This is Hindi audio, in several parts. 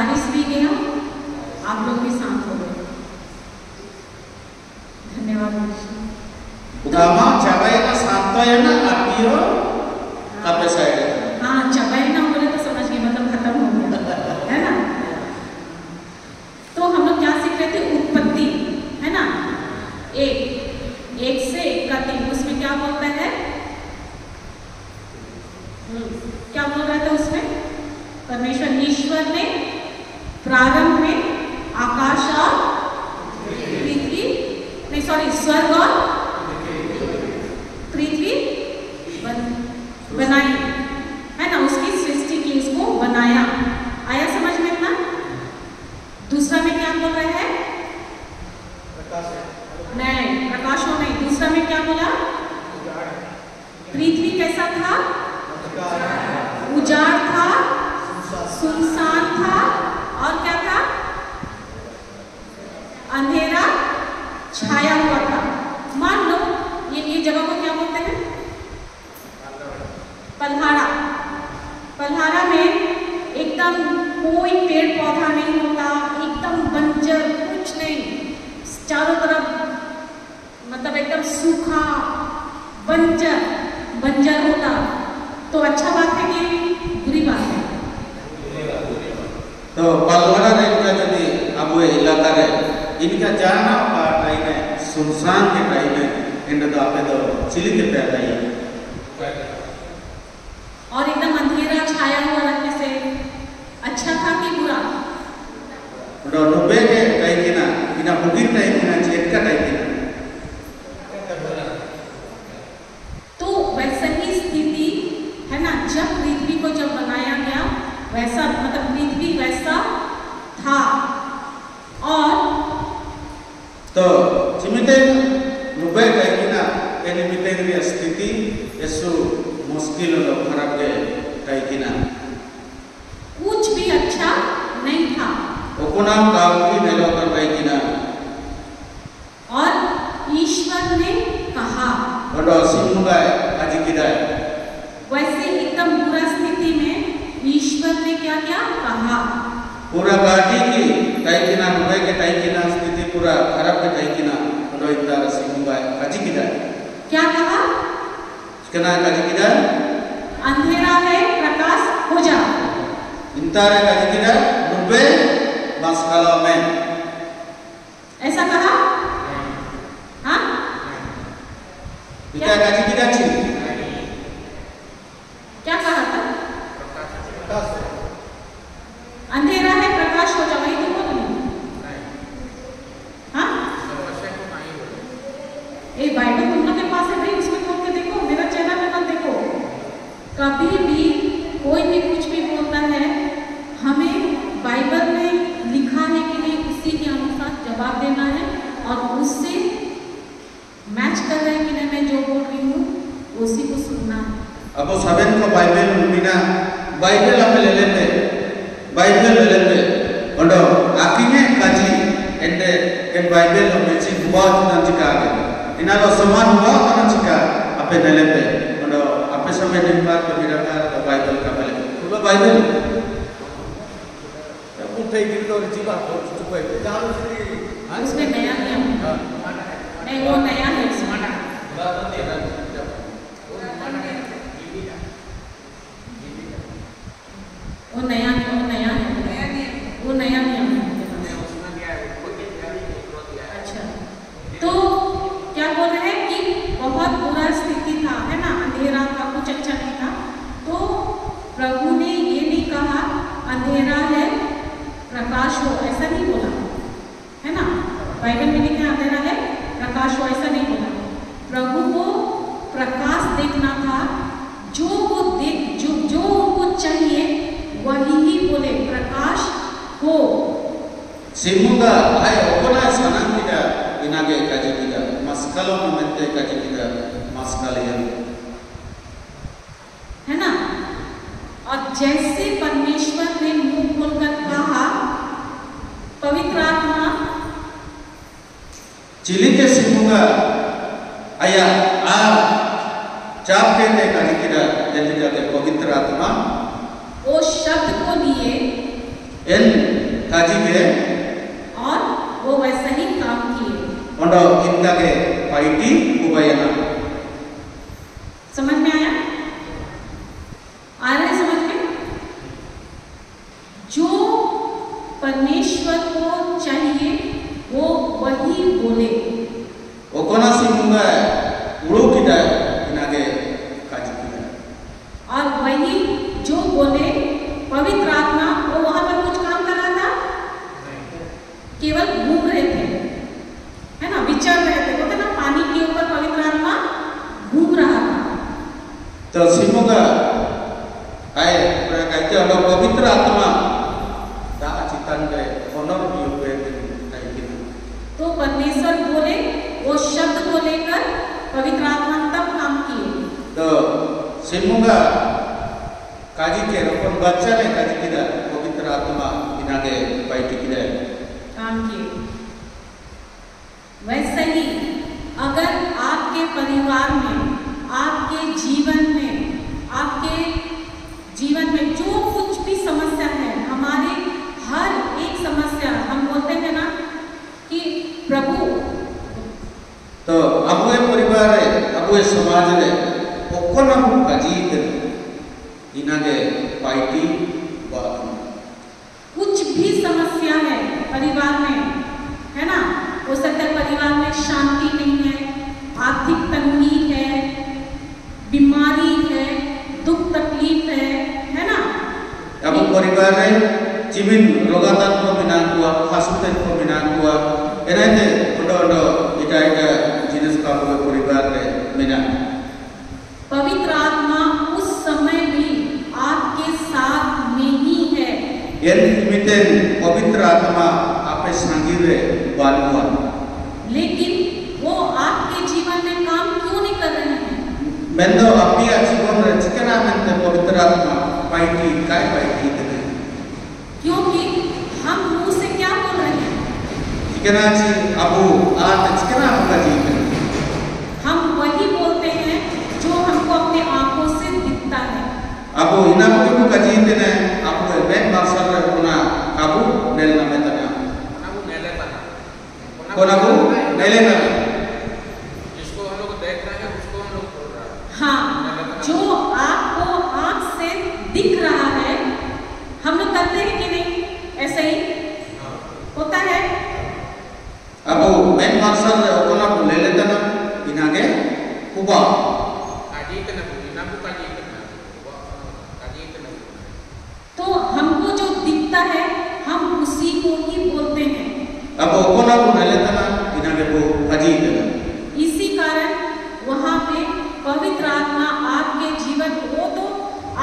बारिश भी गया, आप लोग भी शांत हो गए। धन्यवाद। Ugama cabai na santai na apiro apa saya? हाँ, चबाई ना बोले तो समझ गए, मतलब खत्म हो गया, है ना। तो हम लोग क्या सीख रहे थे? उत्पत्ति, है ना। एक से 1 का 3, उसमें क्या बोलता है? क्या बोल रहा था उसमें? परमेश्वर ईश्वर ने प्रारंभ में आकाश और पृथ्वी, नहीं सॉरी, स्वर्ग और पृथ्वी बनाई, है ना, उसकी सृष्टि की, उसको बनाया। आया समझ में इतना? दूसरा में क्या बोल रहा है? नहीं, प्रकाश हो नहीं। दूसरा में क्या बोला? पृथ्वी कैसा था? उजाड़ था, सुनसान था, और क्या था? अंधेरा छाया हुआ था। मान लो ये जगह को क्या बोलते हैं? पल्हाड़ा। पल्हाड़ा में एकदम कोई पेड़ पौधा नहीं होता, एकदम बंजर, कुछ नहीं, चारों तरफ मतलब एकदम सूखा बंजर होता, तो अच्छा बात है कि बुरी बात है? तो पल्हाड़ा रे इनका जदि अब वो इलाका रे इनका जाना का टाइम है सुनसान के टाइम है, इनका तो आपने तो चिली के पैदा ही और एकदम अंधेरा छाया हुआ रखने से अच्छा था कि बुरा? उधर नुबे के टाइम की ना, इना बुकिंग टाइम की ना, चेक का टाइम की ना। तो वैसा ही स्थिति है ना, जब पृथ्वी को जब बनाया गया वैसा, मतलब पृथ्वी वैसा था। और तो जिम्मेदार नुबे टाइम की ना, ये मिटेंगे भी स्थिति ऐसो मुश्किल और खराब के टाइम की ना, कुछ भी अच्छा नहीं था। ओकुनाम काल की नेलो कर टाइम की ना, और ईश्वर ने कहा, बड़ो सिमुगाय आज की दाय, वैसे एकदम बुरा स्थिति में ईश्वर ने क्या क्या कहा? पूरा गाड़ी की टाइम की ना, नुबे के टाइम की ना स्थिति पूरा खराब के टाइम की ना, बड़ो इतना सिमुगाय आज की दाय क्या कहा? इसका काजी की दाय अंधेरा है, प्रकाश हो जा। इंतारे काजी की दाय नुबे मास्काला में ऐसा कहा? हाँ? क्या काजी की दाय छी? क्या कहा था? अंधेरा है, प्रकाश हो जा, वही तो बोल रही। हाँ? ये बाइबल तुम लोग के पास है भाई, उसमें खोल के देखो, मेरा चैनल में मत देखो। कभी भी कोई भी कुछ भी बोलता है, हमें बाइबल में लिखा है कि नहीं, उसी के अनुसार जवाब देना है, और उससे मैच कर रहा है कि नहीं मैं जो बोल रही हूँ, उसी को सुनना है। अब वो सबेन को बाइबल बिना बाइबल आप ले लेते, बाइबल ले लेते, और आखिर काजी एंड बाइबल हम बेची हुआ तो चिका आगे, इनालो समान हुआ तो चिका आपे ले लेते, और आपे समय दिन बाद तो मेरा का बाइबल का पहले, तो बाइबल उठे गिर तो जीवा तो चुप है, जानो से उसमें नया नियम नहीं, वो नया है उसमें। वो नया नियम है। अच्छा, तो क्या बोल रहे हैं कि बहुत बुरा स्थिति था, है ना, अंधेरा था, कुछ अच्छा नहीं था। तो प्रभु ने ये नहीं कहा अंधेरा है प्रकाश हो, ऐसा नहीं बोला, है ना। बाइबल में लिखा अंधेरा है प्रकाश हो, ऐसा नहीं बोला। प्रभु को प्रकाश देखना था, जो वो जो उनको चाहिए वही ही बोले, प्रकाश हो। सिमुगा आय ओकोना सनन किदा इनागे काजी किदा मस्कलो में काजी किदा मस्कलियन, है ना। और जैसे परमेश्वर ने मुंह खोलकर कहा, पवित्र आत्मा चिलिके सिमुगा आया आ चाप के काजी किदा जैसे जाते पवित्र आत्मा वो शब्द को लिए एन काजी के और वो वैसा ही काम किए। ओंडो इनका के पाइटी उबायना। समझ में आया? आ रहा है समझ में? जो परमेश्वर को चाहिए वो वही बोले। वो कोना सिमुंगा उड़ो किटा इनागे काजी किटा। और वही जो बोले पवित्र आत्मा वो वहां पर कुछ काम कर रहा था? केवल घूम रहे थे, है ना, विचर रहे थे, बोलते ना पानी के ऊपर पवित्र आत्मा घूम रहा था। तो सिमुंगा आए कहते हैं लोग पवित्र आत्मा दा चितन गए ऑनर भी हुए थे। तो परमेश्वर बोले, वो शब्द को लेकर पवित्र आत्मा तब काम किए। तो सिमुंगा काजी के रोकन बच्चा ने काजी किदा पवित्र आत्मा इनागे पाइटी किदा काम किए। वैसे ही अगर आपके परिवार में, आपके जीवन में जो कुछ भी समस्या है, हमारे हर एक समस्या हम बोलते हैं ना कि प्रभु, तो अबुए परिवार है, अबुए समाज है, ओकोना काजी के इनागे पाइटी बात। कुछ भी समस्या है परिवार में, है ना, हो सकता है परिवार में शांति नहीं है, आर्थिक तंगी है, बीमारी है, दुख तकलीफ है ना। अब परिवार है जीवन रोगातान को बिना हुआ, फासुतन को बिना हुआ, इन्हें उड़ो इटा जिनस का परिवार है बिना। पवित्र आत्मा उस समय भी आपके साथ में ही है। मितेन पवित्र आत्मा आपे सांगिरे बालुआ। लेकिन वो आपके जीवन में काम क्यों नहीं कर रहे हैं? मैं तो अपनी जीवन में चिकना में पवित्र आत्मा पाइटी काय पाइटी करते हैं। क्योंकि हम मुंह से क्या बोल रहे हैं? चिकना ची अबू आत चिकना आपका जीवन। हम वही बोलते हैं जो हमको अपने आंखों से दिखता है। अबू इना को कजीते ने आपको बैंक मार्शल रे कोना काबू नेलना में तना कोनाबू नेले तना कोनाबू नेले तना जिसको हम लोग देख रहे हैं उसको हम लोग बोल रहे हैं। हाँ, जो आपको आंख से दिख रहा है, हम लोग करते हैं कि नहीं? ऐसे ही होता है। अबू बैंक मार्शल रे कोनाबू ले लेता ना इनागे कुबा काजी के ना बुना बु काजी के ना काजी के ना। तो हमको जो दिखता है हम उसी को ही बोलते हैं। अब कोनाबू ले लेता ना इनागे वो काजी के ना। इसी कारण वहाँ पे पवित्र आत्मा आपके जीवन को, तो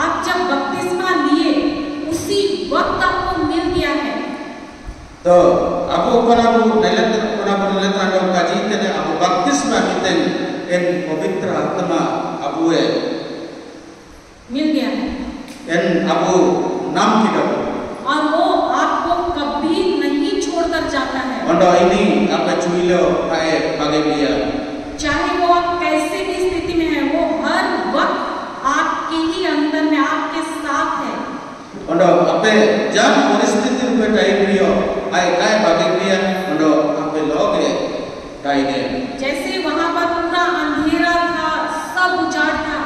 आप जब बपतिस्मा लिए उसी वक्त आपको मिल गया है। तो अब कोनाबू ले लेता ना काजी के ना अब बपतिस्मा मिलते इन पवित्र आत्मा अबुए मिल गया है। इन अबू नाम की डब और वो आपको कभी नहीं छोड़कर जाता है। अंडो इनी आप चुइलो आए आगे लिया। चाहे वो आप कैसे भी स्थिति में है, वो हर वक्त आपके ही अंदर में आपके साथ है। अंडो आपे जब परिस्थिति पे टाइम लियो आए काय आगे लिया अंडो आपे लोगे टाइने। जैसे वहां पर पूरा अंधेरा था, सब उजाड़ था,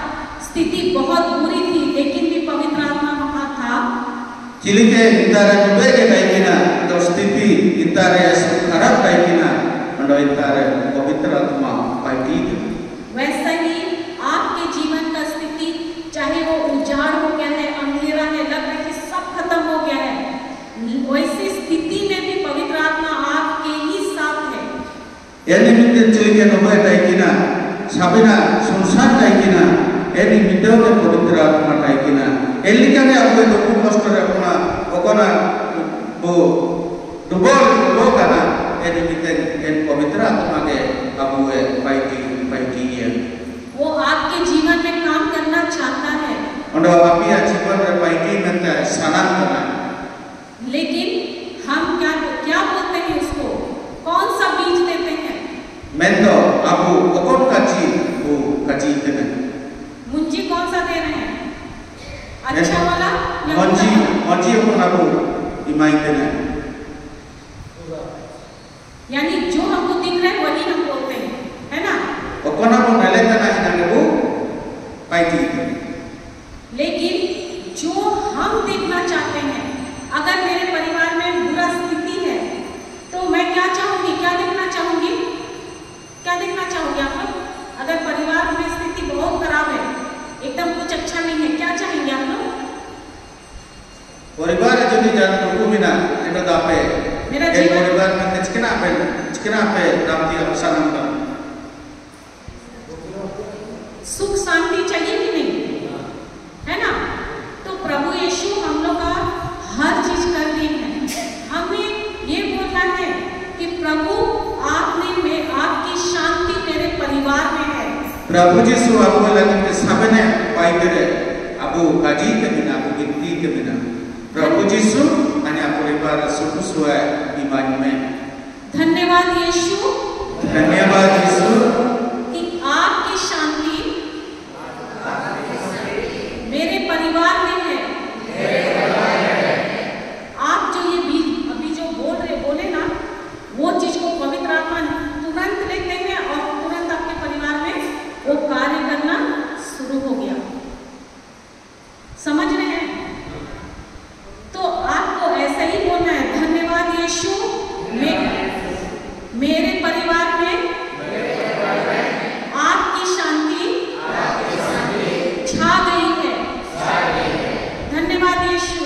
स्थिति बहुत बुरी थी, लेकिन भी पवित्र आत्मा वहां था। चिलिके इंतारे दुबे के टाइकिना तो स्थिति इंतारे खराब टाइकिना अंडो इंतारे पवित्र आत्मा पाइटी। वैसा ही आपके जीवन का स्थिति, चाहे वो उजाड़ हो गया है, अंधेरा है, लग रहा है कि सब खत्म हो गया है, वैसी स्थिति में भी पवित्र आत्मा आपके ही साथ है। यानी मित्र चिलिके दुबे टाइकिना साबिना संसार टाइकिना यानी मित्रों के पवित्र आत्मा टाइकिना एलिका ने आपको दुख कष्ट रे अपना ओकोना वो डुबो करना यानी मित्र इन पवित्र आत्मा के अबुए पाइटी है। वो आपके जीवन में काम करना चाहता है। अंडो आपी जीवन रे पाइटी में सनान करना। लेकिन हम क्या बोलते हैं उसको? कौन सा बीज देते हैं? मैं तो आपको ओकोन काची वो काची देना। मुंजी कौन सा दे रहे हैं? अच्छा वाला या मंजी ओकोन आपको इमाई देना यानी जो हमको दिख रहा है वही हम बोलते हैं, है ना? ओकोना को नले तना हिनांगे वो पाइटी लेकिन जो हम देखना चाहते हैं, अगर मेरे परिवार में बुरा स्थिति है तो मैं क्या चाहूंगी, क्या देखना चाहूंगी, क्या देखना चाहूंगी आप लोग? अगर परिवार में स्थिति बहुत खराब है, एकदम कुछ अच्छा नहीं है, क्या चाहेंगे आप लोग? परिवार जो नहीं जानते को भी ना इतना दापे मेरा एक जीवन परिवार में किसके ना पे दापती है पसंद का सुख शांति चाहिए कि नहीं, है ना? तो प्रभु यीशु हम लोग का हर चीज कर रही है। हमें ये बोलना है कि प्रभु आपकी शांति मेरे परिवार में है। प्रभु यीशु आपको लगे कि सामने पाई करे अबू काजी के बिना अबू गिनती के बिना प्रभु यीशु अन्य परिवार सुख सुहाए ईमान में। धन्यवाद यीशु, धन्यवाद यीशु कि आपकी शांति मेरे परिवार में है। आप जो ये अभी जो बोले ना, वो चीज को पवित्र आत्मा तुरंत लेते हैं और तुरंत आपके परिवार में वो कार्य करना शुरू हो गया। समझ रहे हैं? तो आपको ऐसा ही बोलना है, धन्यवाद यीशु, मेरे परिवार में आपकी शांति छा गई है। धन्यवाद यीशु।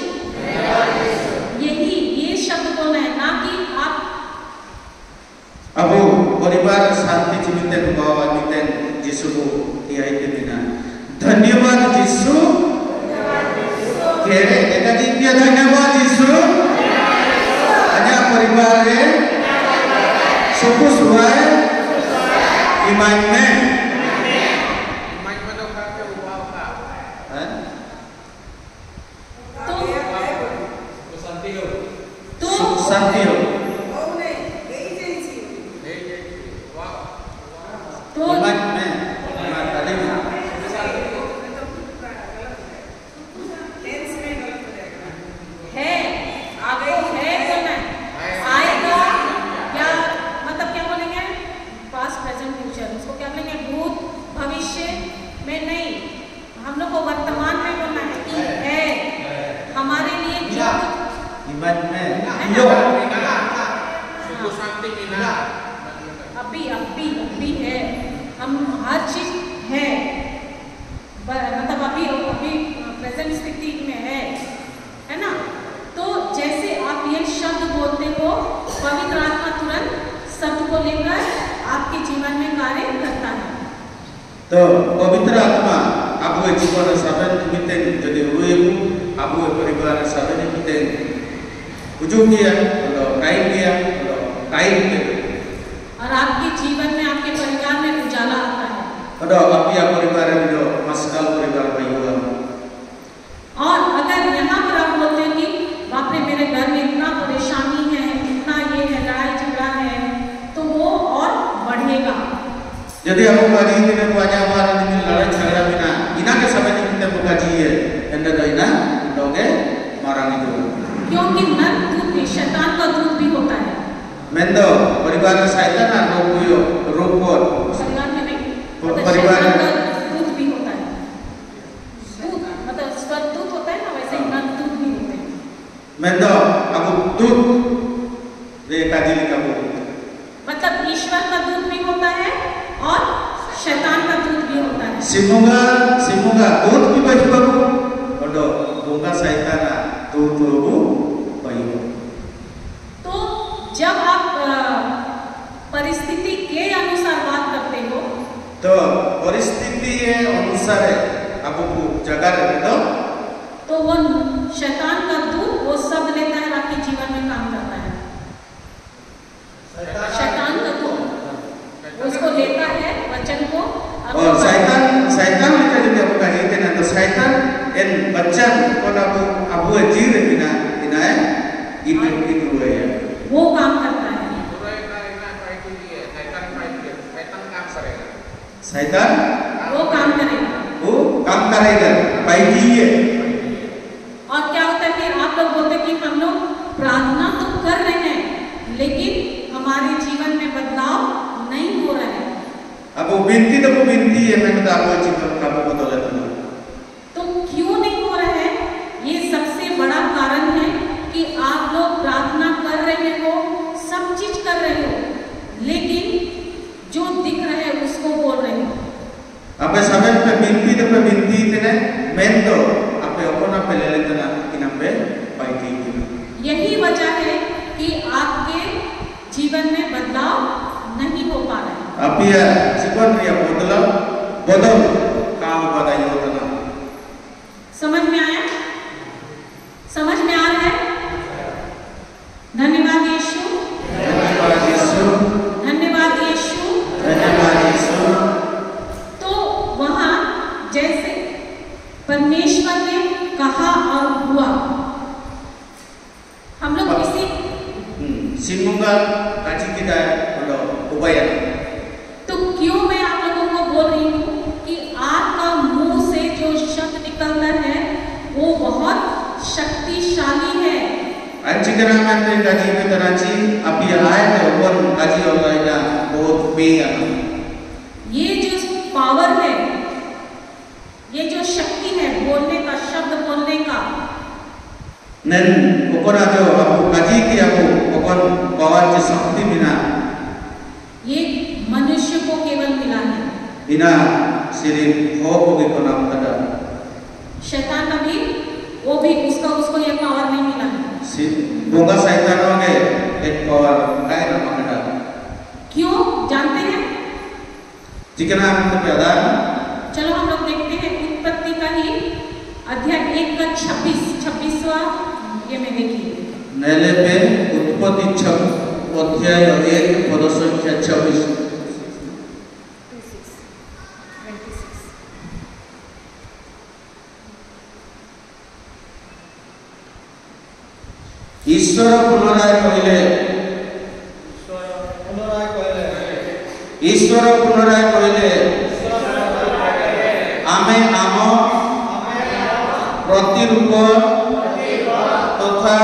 ये शब्द बोलना है, ना कि आप अबू परिवार शांति जीवित बाबा नितेन यीशु को किया के बिना धन्यवाद यीशु केरे एकाजी किया धन्यवाद यीशु अन्य परिवार रे सुख सुहाए ईमान में तो खाते उबाव का तो शांति हो तो ईमान में माता दी है, आपको है बोलना है, आएगा या मतलब क्या बोलेंगे, पास्ट प्रेजेंट फ्यूचर, उसको क्या बोलेंगे, भूत भविष्य में नहीं, हम लोग को वर्तमान में बोलना है कि है हमारे लिए जो ईमान में जो सुख शांति मिला अभी है, हम हर चीज है, मतलब अभी प्रेजेंट स्थिति में है ना? तो जैसे आप ये शब्द बोलते हो, पवित्र आत्मा तुरंत शब्द को लेकर आपके जीवन में कार्य करता है। तो पवित्र आत्मा आपके जीवन साधन निमित्त यदि हुए आपके परिवार साधन निमित्त उजुग दिया काई दिया काई और आपके जीवन में आपके परिवार में उजाला आता है। और आपके परिवार में जो मस्कल परिवार भाई हुआ और अगर यहाँ पर आप बोलते हैं कि बाप रे मेरे घर में इतना परेशानी है, इतना ये है, लड़ाई झगड़ा है, तो वो और बढ़ेगा। यदि आपको काजी दिन को आजा हमारा दिन लड़ाई झगड़ा बिना इना के समय निमित्त को काजी है एंड तो इना लोगे मारा नहीं दो क्योंकि नर दूध भी शैतान का दूध भी होता है। मेंदो परिवार में शैतान ना रोग को परिवार में नहीं, परिवार शैतान का दूध भी होता है। दूध मतलब स्वर्गदूत होता है ना, वैसे ही नर दूध भी होते हैं। मेंदो आपको दूध रे काजी लिखा बोल मतलब ईश्वर का दूध भी होता है और शैतान का दूध भी होता है। सिमुगा दूध भी बचपन और दूंगा शैतान दूध लोगो पाइयो। तो जब आप परिस्थिति के अनुसार बात करते हो, तो परिस्थिति के अनुसार आपको जगह रहते तो वो शैतान का दूध वो सब लेता है, आपके जीवन में काम करता है। शैतान का दूध उसको लेता है वचन को और शैतान लेकर जब आपको कहते हैं ना तो शैतान इन बच्चा को ना आपको जीव बिना इनाए इन हुए हैं वो काम करता है। शैतान वो काम करेगा पाइटी है। और क्या होता है फिर आप लोग बोलते हैं कि हम लोग प्रार्थना तो कर रहे हैं, लेकिन हमारे जीवन में बदलाव नहीं हो रहा है। Aku binti tu binti yang nak aku cakap kamu betul betul. तो क्यों नहीं हो रहा है? ये सबसे बड़ा कारण है कि आप लोग प्रार्थना कर रहे हो, सब चीज कर रहे हो, लेकिन जो दिख रहा है उसको बोल रहे हो। Apa sampai binti tu binti tu ne mendo apa apa na pelele tu na kinambe baiki gitu. यही वजह है कि आपके जीवन में बदलाव नहीं हो पा रहा है। Apa ya जीवन ria bodol काम बदाई होता ना. समझ में आया? समझ में आ रहा है? धन्यवाद यीशु, धन्यवाद यीशु, धन्यवाद यीशु, धन्यवाद यीशु. तो वहाँ जैसे परमेश्वर ने कहा और हुआ, हम लोग इसी Simunga kaji kita kalau upaya. तो क्यों मैं आप लोगों को बोल रही हूँ कि आपका मुंह से जो शब्द निकलता है वो बहुत शक्तिशाली है। Anjikana mante kaji kita nanti api ayat opan kaji Allah ina बहुत beya. ये जो पावर है, ये जो शक्ति है बोलने का, शब्द बोलने का, Nen opan aja aku kaji ki aku opan power ci sakti bina. ये मनुष्य को केवल मिला है। Bina sirin ho ko ko nam kada. शैतान का भी उसको ये पावर नहीं मिला है। Si bunga syaitan oge ek power ay na makada. क्यों जानते हैं? Jikana ante pada चलो हम लोग देखते हैं उत्पत्ति का ही अध्याय 1 का 26वां ये में देखिए। nele pe utpatti अध्याय 1 पद संख्या 26. ईश्वर पुनराय कहले आमे आम प्रतिरूप तथा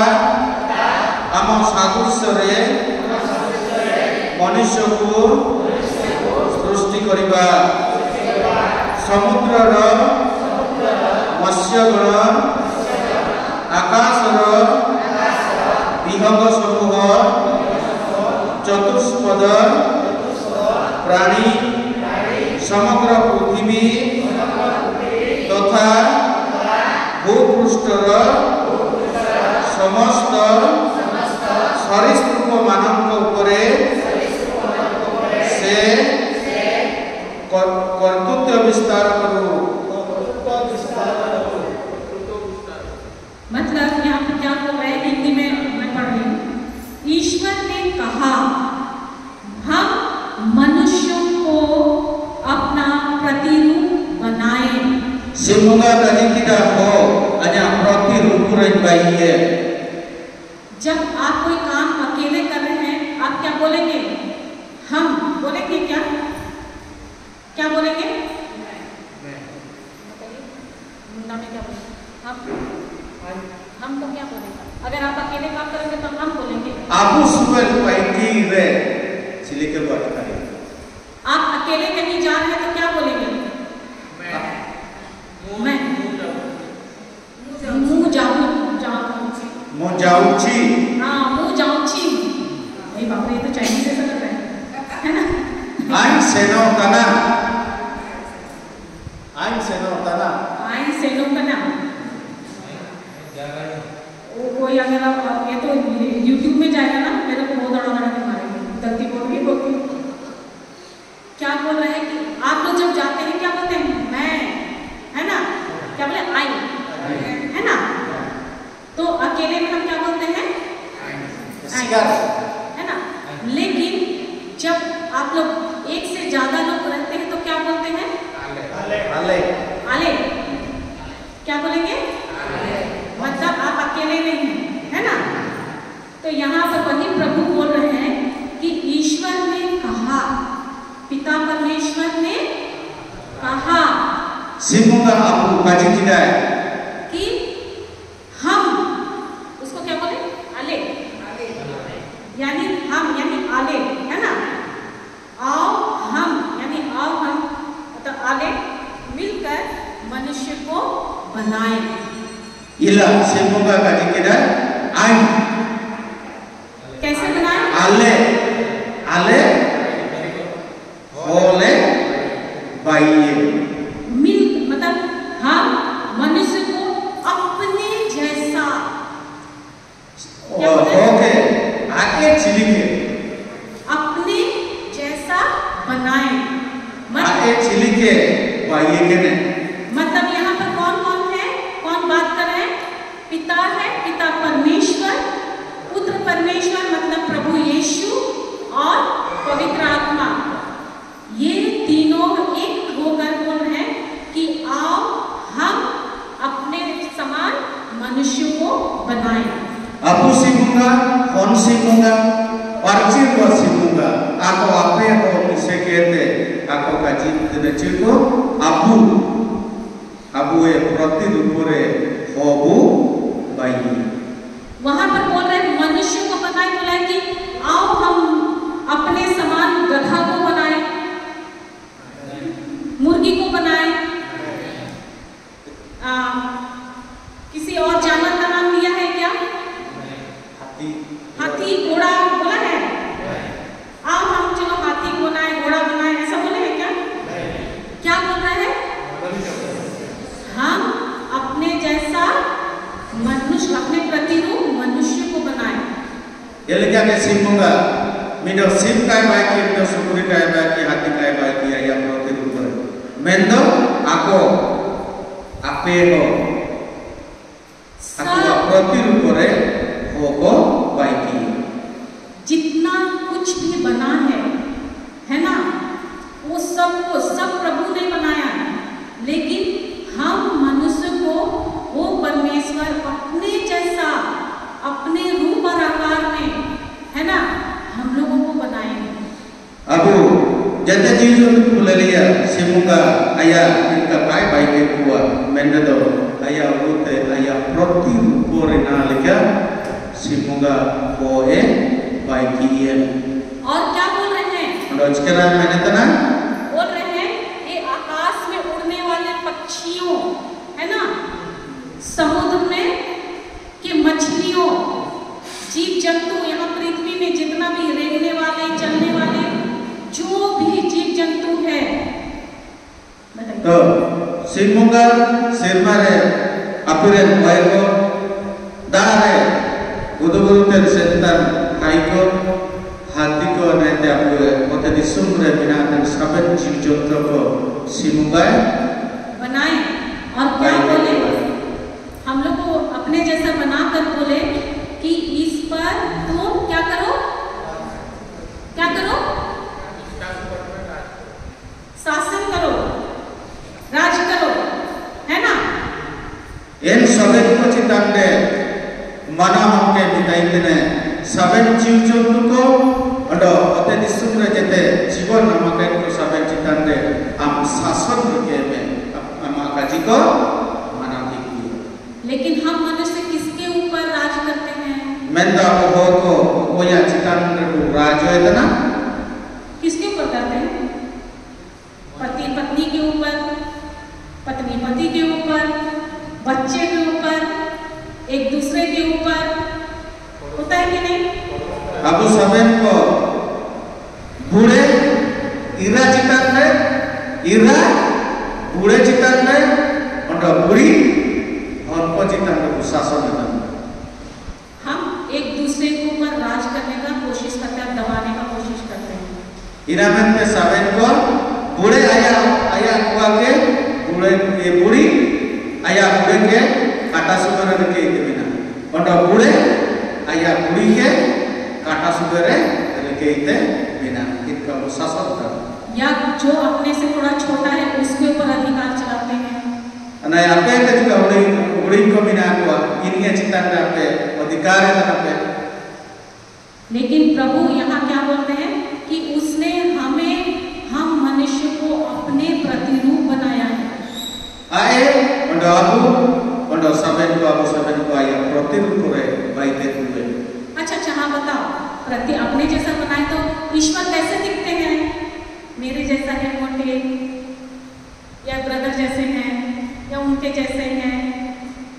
आम सादृश्य मनुष्य को सृष्टि करिबा समुद्रर मत्स्यगण आकाशर विहंग समूह चतुष्पद प्राणी समग्र पृथ्वी तथा भूपृष्ठर समस्त सरीसृप मानक उपरे से कर्तृत्व विस्तार करू। मतलब यहाँ पर क्या बोल रहे हैं, हिंदी में मैं पढ़ रही हूँ। ईश्वर ने कहा हम मनुष्यों को अपना प्रतिरूप बनाए। Semoga tadi kita हो hanya प्रतिरूप रही है। जब आप कोई काम अकेले कर रहे हैं, आप क्या बोलेंगे? हम बोलेंगे क्या? क्या बोलेंगे? मुंडा में क्या बोलेंगे? हम तो क्या बोलेंगे? अगर आप अकेले काम करेंगे तो हम बोलेंगे। Aku sudah paiti re silike buat kali. आप अकेले कहीं जा रहे हैं तो क्या बोलेंगे? मैं मुँह जाऊँ Mojauci. हाँ मुँह जाऊँची। नहीं बाप रे, ये तो चाइनीज जैसा लग रहा है ना? Ain seno tanah. Ain seno tanah. आइन से लोग का नाम कोई अगर आप ये तो YouTube में जाएगा ना, मेरे को बहुत बड़ा मारेंगे, गलती बोल रही क्या बोल रहे हैं कि आप लोग जब जाते हैं क्या बोलते हैं? मैं, है ना? क्या बोले? आई, है ना? तो अकेले में हम क्या बोलते हैं? है ना? लेकिन जब आप लोग एक से ज्यादा लोग रहते हैं तो क्या बोलते हैं? आले। क्या बोलेंगे? मतलब आप अकेले नहीं हैं, है ना? तो यहाँ पर वही प्रभु बोल रहे हैं कि ईश्वर ने कहा, पिता परमेश्वर ने कहा Semoga aku kaji kita कि हम उसको क्या बोले? आले यानी हम यानी आले है ना, आओ हम यानी आओ हम मतलब आले मिलकर मनुष्य को बनाए। इला semoga kaji kita ai कैसे बनाए? ale ale ole bayi मिल मतलब हम मनुष्य को अपने जैसा oke ake cilike अपने जैसा बनाए। ake cilike bayi kene मतलब यहाँ पर कौन कौन है, कौन बात कर रहे हैं? पिता है, पिता परमेश्वर, पुत्र परमेश्वर मतलब प्रभु यीशु और पवित्र आत्मा, ये तीनों एक होकर बोल रहे हैं कि आओ हम अपने समान मनुष्य को बनाएं। Aku simunga, kon simunga, parcir ko simunga. Ako ape ko isekete, ako kaji tedecil ko abu, abu proti dupure hobu bayi. वहां पर बोल रहे हैं मनुष्य को बनाए, बोला कि आओ हम अपने समान गधा को बनाए, मुर्गी को बनाए, किसी और जानवर का नाम लिया है क्या? हाथी घोड़ा बोला है? आओ हम चलो हाथी बनाए, घोड़ा बनाए, ऐसा बोले हैं क्या? क्या बोल रहे हैं? हम अपने जैसा मनुष्य, अपने प्रतिरूप मनुष्य को बनाए। Ele क्या के simunga, mido sim kai baiki, mido sukuri kai baiki, hati kai baiki, ayam proti dupure. Mendo ako ape ko, aku proti dupure hobo baiki. जितना कुछ भी बना है ना, वो सब प्रभु ने बनाया है, लेकिन हम मनुष्य को वो परमेश्वर अपने जैसा, अपने रूप और आकार में है ना, हम लोगों को बनाएंगे। Abu jante jisu kulaliya simunga ayah kita kai baiki kuwa mendo ayah rute ayah proti dupure nalika simunga koe baiki ye. और क्या बोल रहे हैं? Kalau sekarang mana tanah? बोल रहे हैं ये आकाश में उड़ने वाले पक्षियों है ना, समुद्र में के मछलियों, जीव जंतु, यहाँ पृथ्वी में जितना भी रेंगने वाले, चलने वाले जो भी जीव जंतु है, तो सिमुंगा सिरमारे अपुरे वायको दारे गुदुगुदु ter setan haiko hati ko nete apure kote disumre binatang saben जीव जंतु को सिमुंगा बनाए। और क्या बोले? हम लोग को अपने जैसा बनाकर बोले कि इस पर तुम क्या करो, क्या करो? शासन करो, राज करो, है ना? इन सबेन को चितांडे mana हमके बिताई ने सबेन जीव जंतु को अडो अते दिसुमरे जते जीवन नमके को सबेन चितांडे हम शासन के में अमा काजी को मना दिखी। लेकिन हम मनुष्य किसके ऊपर राज करते हैं? मेंदा को कोया चितांडे को राज है ना? किसके ऊपर करते हैं? पति पत्नी के ऊपर, पत्नी पति के ऊपर, बच्चे के ऊपर, एक दूसरे के ऊपर, होता है कि नहीं? अबू सबेन को बूढ़े इरा चितांडे इरा बूढ़े चितांडे और बुरी और को चितांडे को शासन है। हम एक दूसरे के ऊपर राज करने का कोशिश करते हैं, दबाने का कोशिश करते हैं। इरामन में सबेन को बूढ़े आया कुआ के बूढ़े ये बुरी आया बूढ़े के काटा सुबह के बिना और बूढ़े आया बुरी के काटा सुबह के बिना इनका वो शासन कर। या जो अपने से थोड़ा छोटा है उसके ऊपर अधिकार चलाते हैं। ना आपे के juga उड़ी को बिना कुआ इनके चितांडे आपे अधिकार है ना आपे। लेकिन प्रभु यहाँ क्या बोलते हैं कि उसने हमें, हम मनुष्य को अपने प्रतिरूप बनाया है। आए और साबेन को आया प्रतिरूप रे बाइते हुए। अच्छा हाँ बताओ, प्रति अपने जैसा बनाए तो ईश्वर कैसे दिखते हैं? मेरे जैसा है मोटे, या ब्रदर जैसे हैं, या उनके जैसे हैं।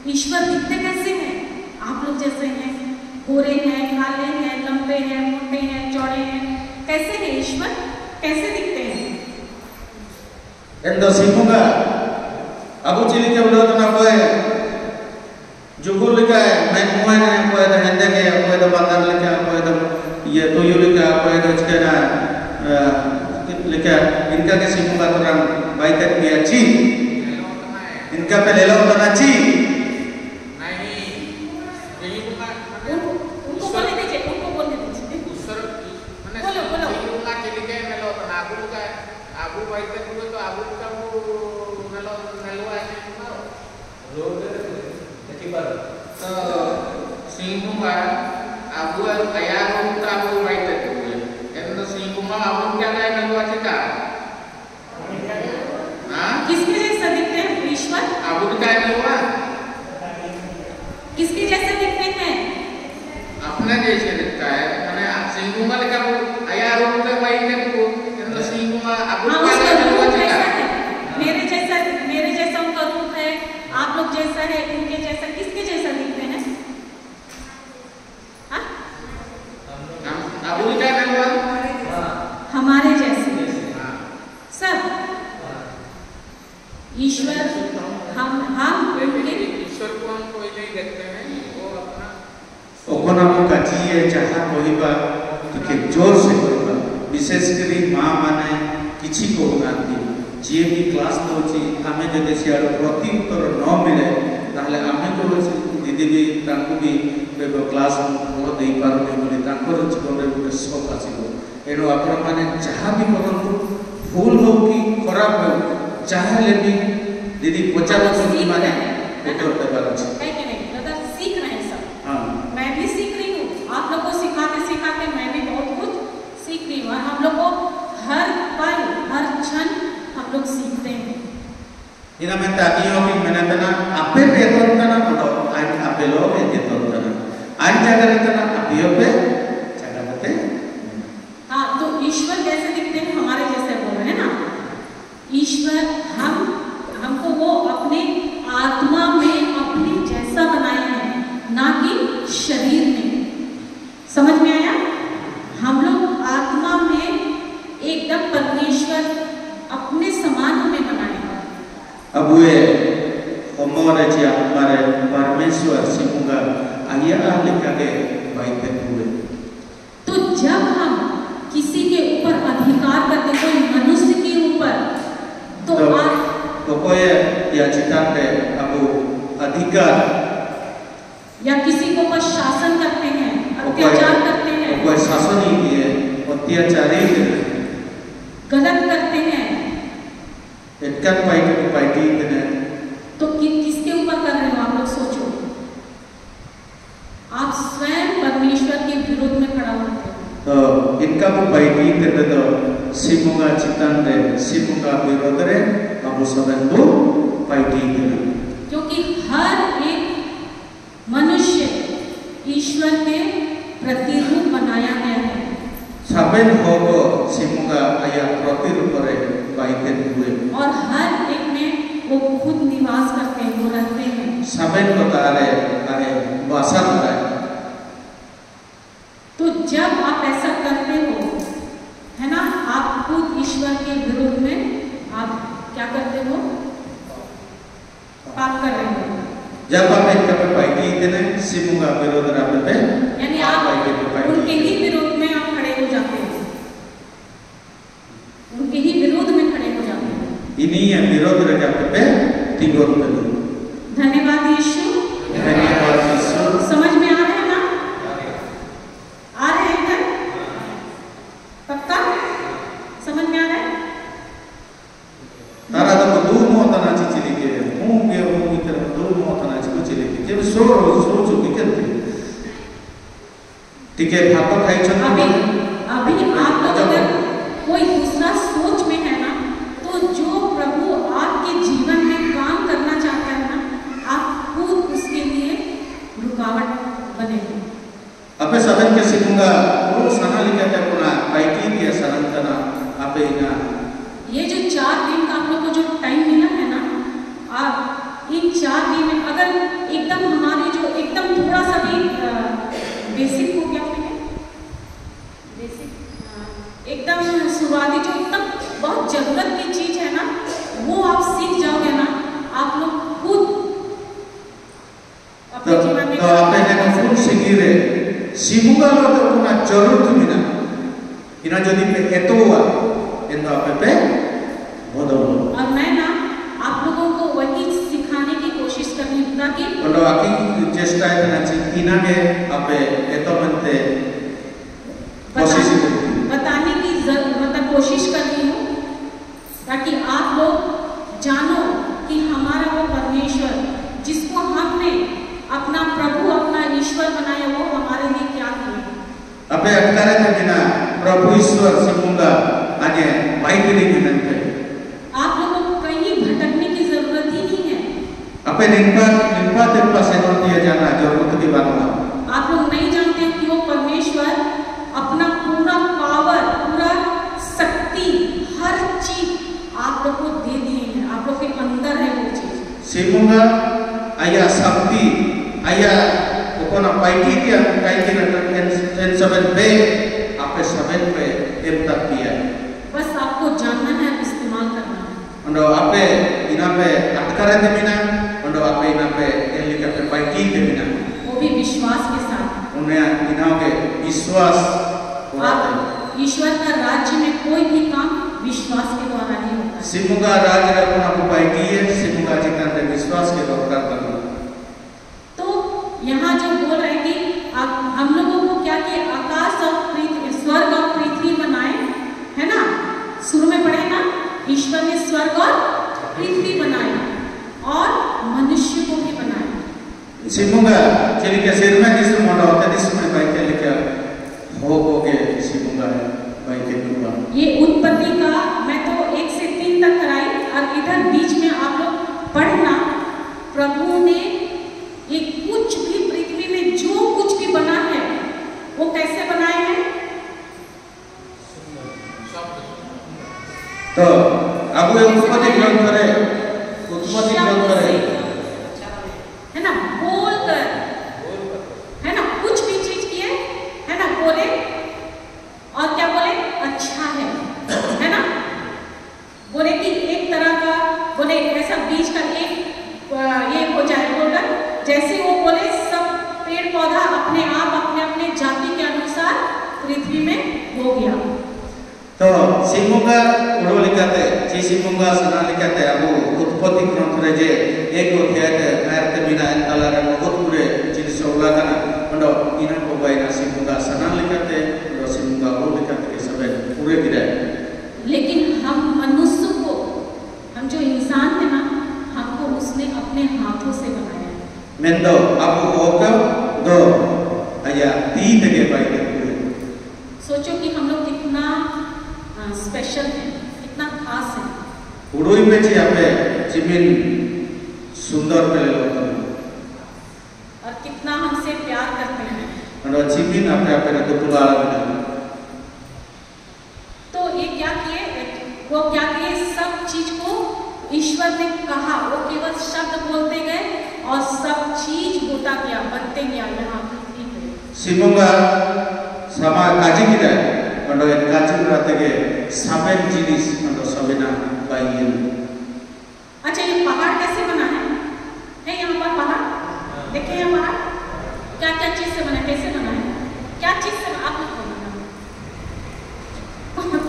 ईश्वर दिखते कैसे हैं? आप लोग जैसे हैं, गोरे हैं, काले हैं, लंबे हैं, मोटे हैं, चौड़े हैं। कैसे है ईश्वर? कैसे दिखते हैं? Endo simunga, aku cili ke udah tu nak kue, jukur lika, main kue na kue dah hende ke, kue dah bandar lika, kue dah ये तो यू लिखा कue dah cakap na lika, इनका के simunga tu orang baik tak dia ci, इनका पे ले लो तो ना ci. किसके जैसा दिखते हैं ईश्वर? किसके जैसे दिखते हैं? अपने जैसे दिखता है। मैंने सिंगुमा लेकर आया रूप में वही ने को तो सिंगुमा अब मेरे जैसा उनका रूप है, आप लोग जैसा है, उनके जैसा, किसके जैसा दिखते हैं? हाँ? हमारे जैसे सब ईश्वर हम उनके ईश्वर को हम कोई नहीं देखते हैं, वो अपना ओकोना मुका जिए चाहा कोहिबा के जोर से कोहिबा विशेष करी माँ माने किसी को नाती जिए भी क्लास तो ची हमें जब सियार प्रति उत्तर न मिले ताहले हमें को दीदी भी तांको भी बेबो क्लास वो दे पारो ने बोले तांको जीवन रे गुटे शौक आसीबो एनो आपण माने चाहा भी करंतु फूल हो कि खराब हो चाहे भी दीदी पचारो तो माने उत्तर देबार अछि है कि नहीं? ब्रदर सीख रहे हैं सब। हां मैं भी सीख रही हूँ, आप लोग को सिखाते सिखाते मैं भी बहुत कुछ सीख रही हूँ। हम लोग को हर पल हर क्षण हम लोग सीखते हैं। Ina menta kiyo ki menatana ape beton tana atau ain ape lo beton tana ain jaga tana apiyo पे jaga बते। हाँ, तो ईश्वर कैसे दिखते हैं? हमारे जैसे बोल रहे हैं ना। ईश्वर हमको वो अपने आत्मा में अपने जैसा बनाए हैं, ना कि शरीर में। समझ में आया? हम लोग आत्मा में एकदम परमेश्वर अपने समान हमें बनाए। अब वे हमारे जी हमारे परमेश्वर सिमुंगा आया लिखा के बाइक हुए। तो जब हम किसी के ऊपर अधिकार करते, कोई मनुष्य के ऊपर, तो आप तो कोई या चिताते अबू अधिकार या किसी को ऊपर शासन करते हैं, अत्याचार करते हैं, कोई शासन ही है, अत्याचारी है, गलत करते हैं, इनका पाइटी इतने तो किसके ऊपर कर रहे हो? आप लोग सोचो। आप स्वयं परमेश्वर के विरोध में खड़ा होते हो। तो इनका वो पाइटी इतने तो सिमुंगा चितांते सिमुंगा विरोध रे अब सबंधु पाइटी इतने क्योंकि हर एक मनुष्य ईश्वर के प्रतिरूप बनाया गया है। साबेन होगो सिमुंगा आया प्रतिरूप रे बाइक हुए और हर एक में वो खुद निवास करते हैं, वो रहते हैं। साबेन को तारे वासा होता है। तो जब आप ऐसा करते हो, है ना, आप खुद ईश्वर के विरोध में आप क्या करते हो? पाप कर रहे हो। जब आप इनका पे पाइटी इतने सिमुंगा विरोध रापे पे यानी आप उनके ही विरोध में आप खड़े हो जाते हो, उनके ही विरोध में खड़े हो जाते हो। इन्हीं ये विरोध रखा पे तिगोर पे। धन्यवाद यीशु। धन्यवाद यीशु। समझ में आ रहे हैं ना? आ रहे हैं क्या? पक्का समझ में आ रहा है? तारा तो दो मौत ना चिचिली के हूँ इधर दो मौत ना चिचिली के जब सो चुकी करते ठीक है भापा खाई चुका अभी आप लोग अगर कोई दूसरा सोच में है ना, तो जो प्रभु आपके जीवन में काम करना चाहता है ना, आप खुद उसके लिए रुकावट बने। अपने सब saben ke simunga uru sana likata kuna baiki dia sarantana ape ina ये जो 4 दिन का आप लोग को जो टाइम मिला है ना, आप इन 4 दिन में अगर एकदम हमारे जो एकदम थोड़ा सा भी बेसिक हो गया है, बेसिक एकदम शुरुआती जो एकदम बहुत जरूरत की चीज है ना, वो आप सीख जाओगे ना, आप लोग खुद अपने जीवन में तो आपने ना full सिगिरे simunga lo to kuna jorur tumina ina jodi pe etowa endo ape pe modal और मैं ना आप लोगों को वही सिखाने की कोशिश कर रही हूँ ताकि kondo aki chesta itna chi ina ke ape etomante बताने की मतलब कोशिश कर रही हूँ ताकि आप लोग जानो कि हमारा वो परमेश्वर जिसको हमने अपना प्रभु अपना ईश्वर बनाया वो हमारे लिए क्या किया। अबे अटकारे थे बिना प्रभु ईश्वर सिमुंगा आगे बाइक नहीं बनते। आप लोगों को कहीं भटकने की जरूरत ही नहीं है। अबे निम्पा तेरे से कौन दिया जाना जरूरत की बात ना। आप लोग नहीं जानते कि वो परमेश्वर अपना पूरा पावर पूरा शक्ति हर चीज आप लोग को दे दिए हैं, आप लोग के अंदर है वो चीज। सिमुंगा आया शक्ति आया कोना पाइकी दिया पाइकी ना टेन सेवन पे आपे सेवन पे एम तक दिया। बस आपको जानना है इस्तेमाल करना है। उन्होंने आपे इना पे अटकारे थे बिना उन्होंने आपे इना पे एलिक पे पाइकी थे बिना वो भी विश्वास के साथ। उन्हें इना के विश्वास आप ईश्वर का राज्य में कोई भी काम विश्वास के द्वारा नहीं होता। सिमुंगा राज्य का कोना को पाइकी है सिमुंगा जितना ते विश्वास के द्वारा करना। तो यहाँ जो बोल रहे हैं कि हम लोगों को क्या कि आकाश और पृथ्वी स्वर्ग और पृथ्वी बनाए है ना, शुरू में पढ़े ना, ईश्वर ने स्वर्ग और पृथ्वी बनाए और मनुष्य को भी बनाए। सिमुंगा चलिए क्या सिर में किस मोड़ा होता है जिसमें बाइक के लिखा हो गए सिमुंगा है बाइक के दूँगा। ये उत्पत्ति का मैं तो 1 से 3 तक कराई और इधर बीच में आप लोग पढ़ना प्रभु ने ये कुछ भी पृथ्वी में जो कुछ भी बना है वो कैसे बनाए हैं। तो अब ये उत्पत्ति ग्रंथ करे है ना, बोलकर है ना, कुछ भी चीज किए है ना, बोले और क्या बोले अच्छा है ना, बोले कि एक तरह का बोले ऐसा बीज का एक ये हो जाए बोलकर जैसे वो बोले सब पेड़ पौधा अपने आप अपने अपने जाति के अनुसार पृथ्वी में हो गया। तो सिमुंगा उड़ो लिखाते ची सिमुंगा सना लिखाते अब उत्पत्ति ग्रंथ रे जे एक अध्याय ते नारते बिना अंतला रे बहुत पूरे जिनिस ओला kana ओंडो इना को बाइना सिमुंगा सना लिखाते ओंडो सिमुंगा उड़ो लिखाते के सब पूरे गिरा। लेकिन हम मनुष्य को हम जो इंसान है ना हमको उसने अपने हाथों से बनाया है। मेंदो अब होगा दो आया ती तके बाइके सोचो कि हम लोग कितना स्पेशल है, कितना खास है। उड़ोई में ची आपे चिमिन सुंदर पे ले लोग और कितना हमसे प्यार करते हैं। और चिमिन आपे आपे ना तो पुलार बना। तो ये क्या किए, वो क्या किए, सब चीज को ईश्वर ने कहा, वो केवल शब्द बोलते गए और सब चीज होता गया, बनते गया यहाँ पृथ्वी पे। सिमुंगा sama kaji kita, kalau yang kaji berarti ke sampai jenis untuk sabena bayi. अच्छा ये पहाड़ कैसे बना है यहाँ पर पहाड़ देखिए, यहाँ पहाड़ क्या क्या चीज से बना, कैसे बना है, क्या चीज से आप लोग बना,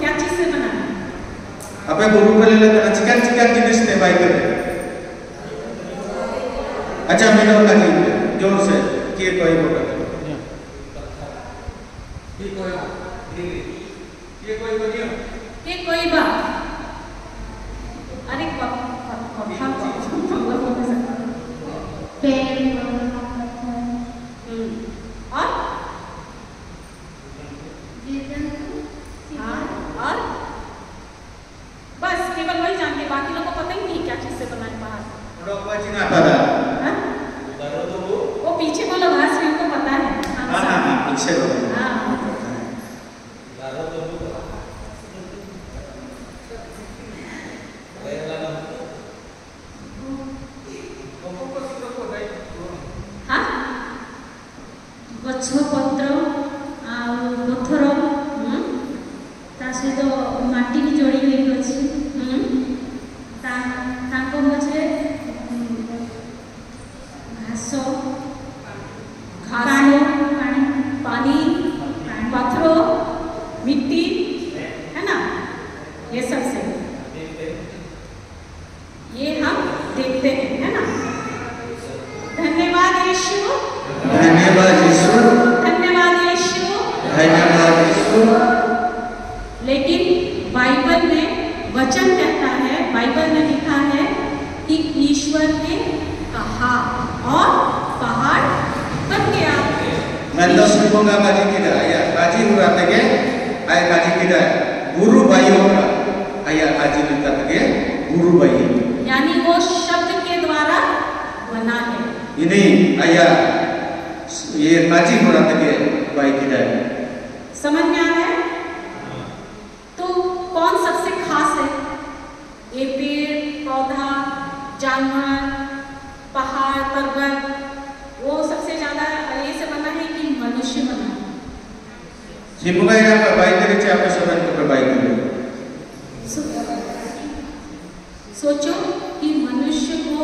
क्या चीज से बना है। Apa buru beli lepas cikan jenis ne bayi tu. अच्छा minum kaji, जोर से किए कोई बोला। ये कोई बात अरे और बस केवल वही जानते, बाकी लोगों को पता ही नहीं क्या चीज से बना है पहाड़। वो पीछे बोलो भाष को पता है। हाँ पीछे बोलो। ପଥର ତା ସହିତ ମାଟି ବି ଯୋଡ଼ି ହେଇକି ଅଛି। ତାଙ୍କ ମଝିରେ ଘାସ पानी पत्थरों मिट्टी है ना, ये सब से ये हम देखते हैं, है ना। धन्यवाद यीशु, धन्यवाद यीशु, धन्यवाद यीशु, धन्यवाद यीशु। लेकिन बाइबल में वचन कहता है, बाइबल में लिखा है कि ईश्वर ने कहा और पहाड़ बन गया। Mendo sibonga kaji kita, ayah kaji urat lagi, ayah kaji kita guru bayi orang, ayah kaji kita lagi guru bayi. यानी वो शब्द के द्वारा बना है। Ini ayah ये काजी उrat lagi bayi kita। समझ में आ रहा है? तो कौन सबसे खास है? ये पेड़ पौधा जानवर पहाड़ पर्वत वो सबसे ज्यादा ये से बना है कि मनुष्य बना है? Sibonga yang bayi dari siapa sebenarnya untuk bayi itu? सोचो कि मनुष्य को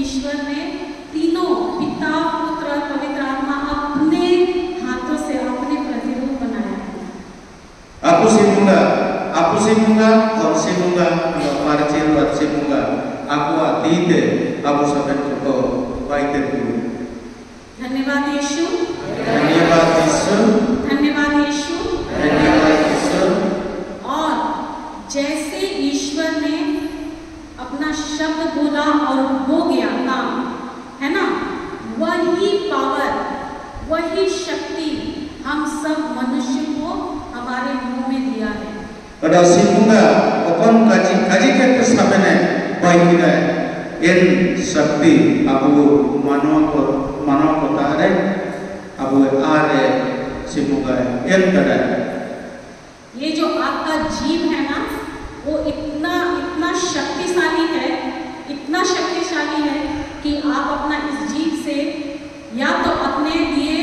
ईश्वर ने तीनों पिता पुत्र पवित्र आत्मा अपने हाथों से अपने प्रतिरूप बनाया। Aku sibonga, और sibonga, marcir buat sibonga. Aku atide, aku sampai ke bayi itu. धन्यवाद यीशु, धन्यवाद यीशु, धन्यवाद यीशु, धन्यवाद यीशु। और जैसे ईश्वर ने अपना शब्द बोला और हो गया काम, है ना, वही पावर वही शक्ति हम सब मनुष्य को हमारे मुंह में दिया है। Pada sibonga, okon kaji ke pesabene bayi kita. In sakti abu mano kota ada, abu are sibonga in kada. ये जो आपका जीव है ना, वो इतना शक्तिशाली है, इतना शक्तिशाली है कि आप अपना इस जीव से या तो अपने लिए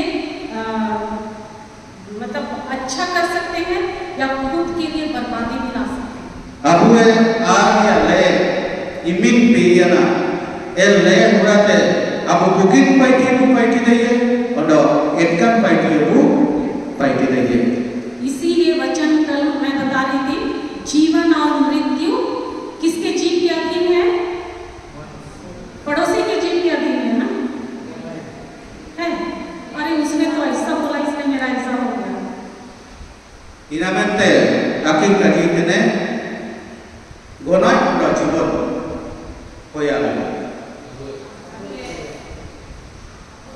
मतलब अच्छा कर सकते हैं या खुद के लिए बर्बादी भी ला सकते हैं। Abu ya le imin piyana el le murate abu bukin paiti deye odo etkan paiti deye. इसीलिए वचन कल मैं बता रही थी, जीवन और मृत्यु किसके जीव के अधीन है? पड़ोसी के जीव के अधीन है ना, है? अरे उसने तो ऐसा बोला, इसने मेरा ऐसा हो गया। Inamente aking kaji kene gonai udah cibon koyal.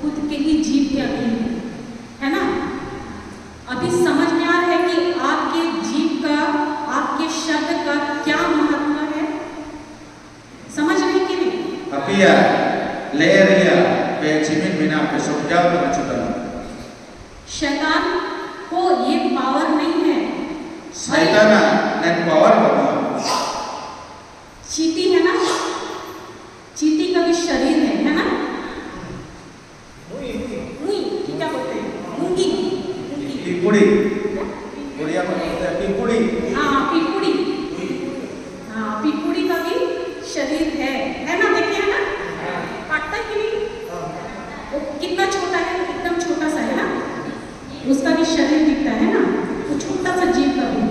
खुद के ही जीव के अधीन है ना। अभी समझ में आ रहा है कि आपके जीव का, आपके शब्द का क्या महत्व है? समझ रहे कि नहीं? Tapi ya leer ya pe cimin bina pe sokjal dengan cutan. शैतान को ये पावर नहीं है। Saitana dan power bapak. चींटी है ना, चींटी का भी शरीर है ना। मुई क्या बोलते हैं? मूंगी, Pipudi, pipudi apa? Pipudi. हाँ पिपुड़ी, हाँ पिपुड़ी का भी शरीर है ना, देखिए है ना, काटता है कि नहीं? वो कितना छोटा है, एकदम छोटा सा है ना, उसका भी शरीर दिखता है ना, वो छोटा सा जीव का भी।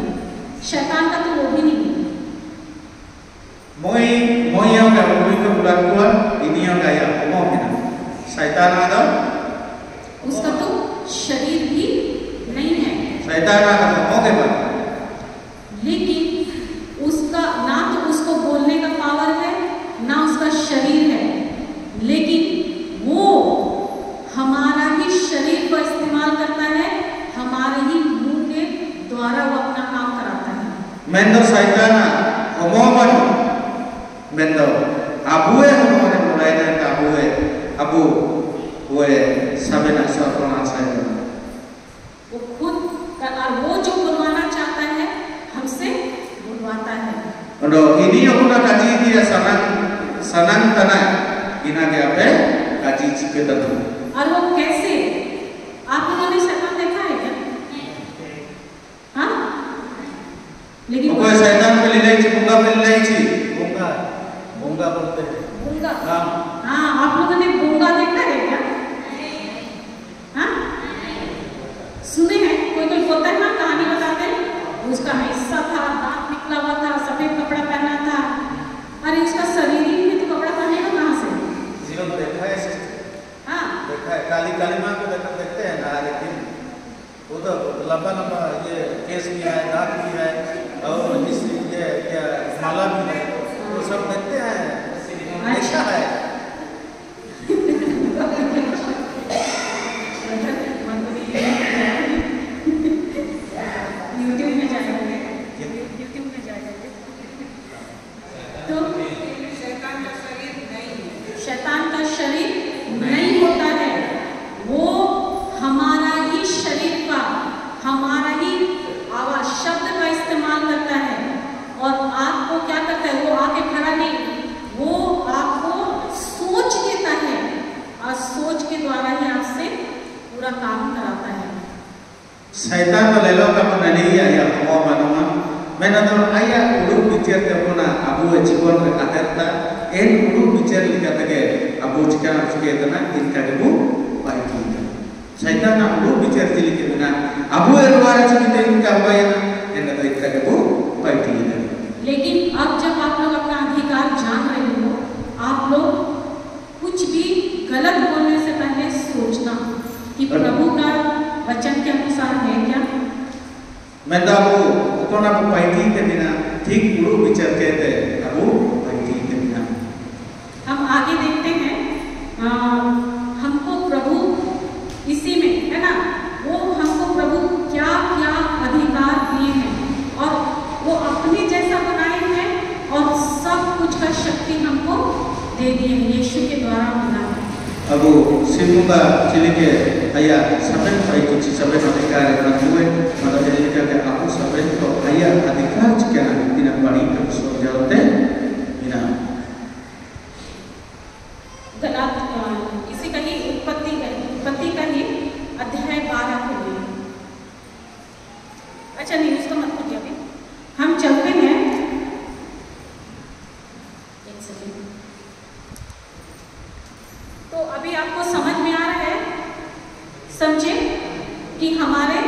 शैतान का तो वो भी नहीं है। Moi yang dah beri ke bulan tua, ini yang gaya umum kita. Saitan ada, उसका तो शरीर भी नहीं है, saitan ada mau ke mana? लेकिन उसका ना तो उसको बोलने का पावर है ना उसका शरीर है, लेकिन वो हमारा ही शरीर को इस्तेमाल करता है, हमारे ही मुंह के द्वारा वो अपना काम कराता है। Mendo saitan omongan, mendo abue omongan mulai dari abu sabena sarpona saya. वो खुद और वो जो बुलवाना चाहता है हमसे बुलवाता है। Ondo ini yang udah kaji dia sanang tanah, ina dia apa? Kaji cikgu tanah. और वो कैसे, आप लोगों ने शैतान देखा है क्या? लेकिन कोई शैतान पे ले लाई छी बुंगा पे ले लाई छी गूंगा गूंगा बोलते हैं। गूंगा, हां हाँ आप लोगों ने गूंगा देखा है क्या? हाँ सुने हैं? कोई कोई होता है ना कहानी बताते हैं, उसका हिस्सा था, दांत निकला हुआ था, सफेद कपड़ा पहना था। अरे उसका शरीर ही में तो कपड़ा पहनेगा कहाँ से? जीवन देखा है सिस्टर, हाँ देखा है। काली माँ को देखते हैं ना, लेकिन वो तो लंबा लंबा ये केस भी है, दांत भी है, और इस ये क्या माला भी है, वो सब देखते हैं, अच्छा है। यूट्यूब में जाएंगे, यूट्यूब में जाएंगे। तो शैतान का शरीर नहीं होता है, वो हमारा ही शरीर का, हमारा ही आवाज शब्द का इस्तेमाल करता है और आपको क्या करता है, वो आके खड़ा नहीं, वो आपको सोच देता है और सोच के द्वारा ही आपसे पूरा काम कराता है। शैतान तो ले लो का पता नहीं आया हो मानवा मैंने तो आया उड़ू पिक्चर ते अपना अबू जीवन रे आधारता एन उड़ू पिक्चर लिखा तके अबू चिका उसके इतना इनका देबू पाइकी शैतान ना उड़ू पिक्चर से लिखे बिना अबू एरवारे चिते इनका बाया ना एन तो इनका देबू पाइकी। लेकिन अब जब आप लोग अपना अधिकार जान रहे हो, आप लोग कुछ भी गलत बोलने से पहले सोचना कि प्रभु का वचन के अनुसार है क्या। मैं तो अबू तो ना पाइकी के बिना ठीक उड़ू पिक्चर कहते अबू पाइकी के बिना। हम आगे देखते हैं, हमको प्रभु इसी में है ना, वो हमको प्रभु क्या क्या अधिकार दिए हैं और वो अपने जैसा बनाए हैं और सब कुछ का शक्ति हमको दे दी है, यीशु के द्वारा मिला है। अबू सिमुगा चिली के आया सबन पाइकी ची सबन अधिकार रखुए मतलब ये लिखा के आपको सबन तो आया अधिकार चिकना बिना बड़ी कर सो जाते बिना गलात इसी का ही उत्पत्ति का ही अध्याय 12 को लिए। अच्छा नहीं उसका मत पूछिए, अभी हम चलते हैं, एक सेकंड। तो अभी आपको समझ में आ रहा है, समझे कि हमारे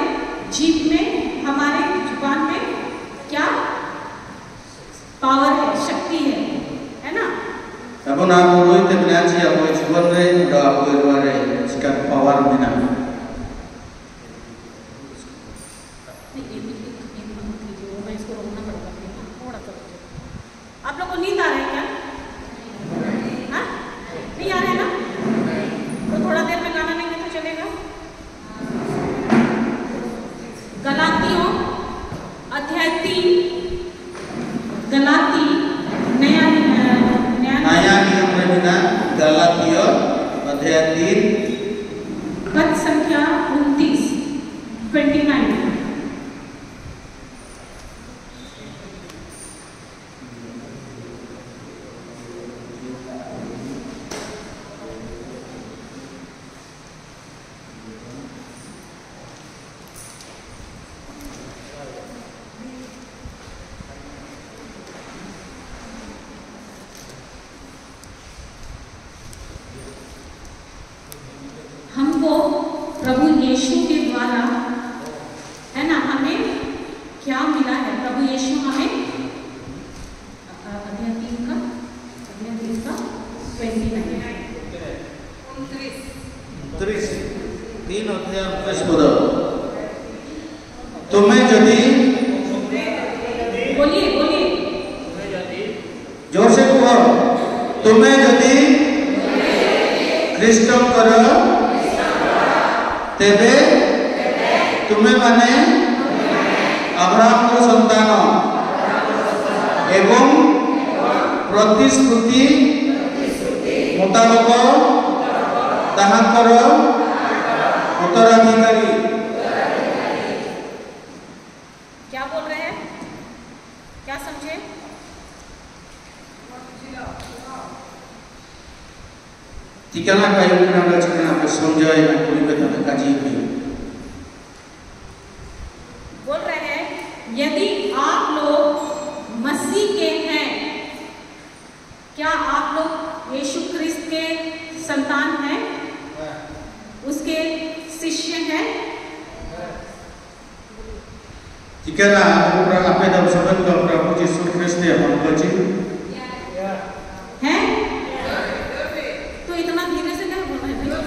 जीभ में, हमारे जुबान में क्या पावर है, शक्ति है ना। अब ना बोलो इतने बिना ची अब जीवन में उड़ा आपको एरवारे इसका पावर बिना आप लोग को नींद आ रहा है क्या? हाँ नहीं आ रहा है ना, तो थोड़ा देर में गाना नहीं तो चलेगा। गलातियों अध्याय 3, गलाती नया नियम में बिना गलातियों अध्याय 3 पद संख्या 29। हमको प्रभु यीशु के द्वारा है ना, हमें क्या मिला है? प्रभु यीशु हमें अध्याय 3 का 29 बोलो तुम्हें यदि बोलिए जोर से कहो तुम्हें यदि ख्रीष्टम करो तेबे तुम्हें माने अब्राहम को संतान एवं प्रतिश्रुति मुताबक ताहाकर उत्तराधिकारी। क्या बोल रहे हैं, क्या समझे? ठिकाना का योग नाम चिकना पे समझाए ना कोई बता काजी भी बोल रहे हैं यदि आप लोग मसीह के हैं, क्या आप लोग यीशु ख्रिस्त के संतान हैं, उसके शिष्य हैं? Jika apa dalam sahabat Prabu Yesus Kristus yang mengkaji, हैं? तो इतना धीरे से क्या बोल रहे हैं?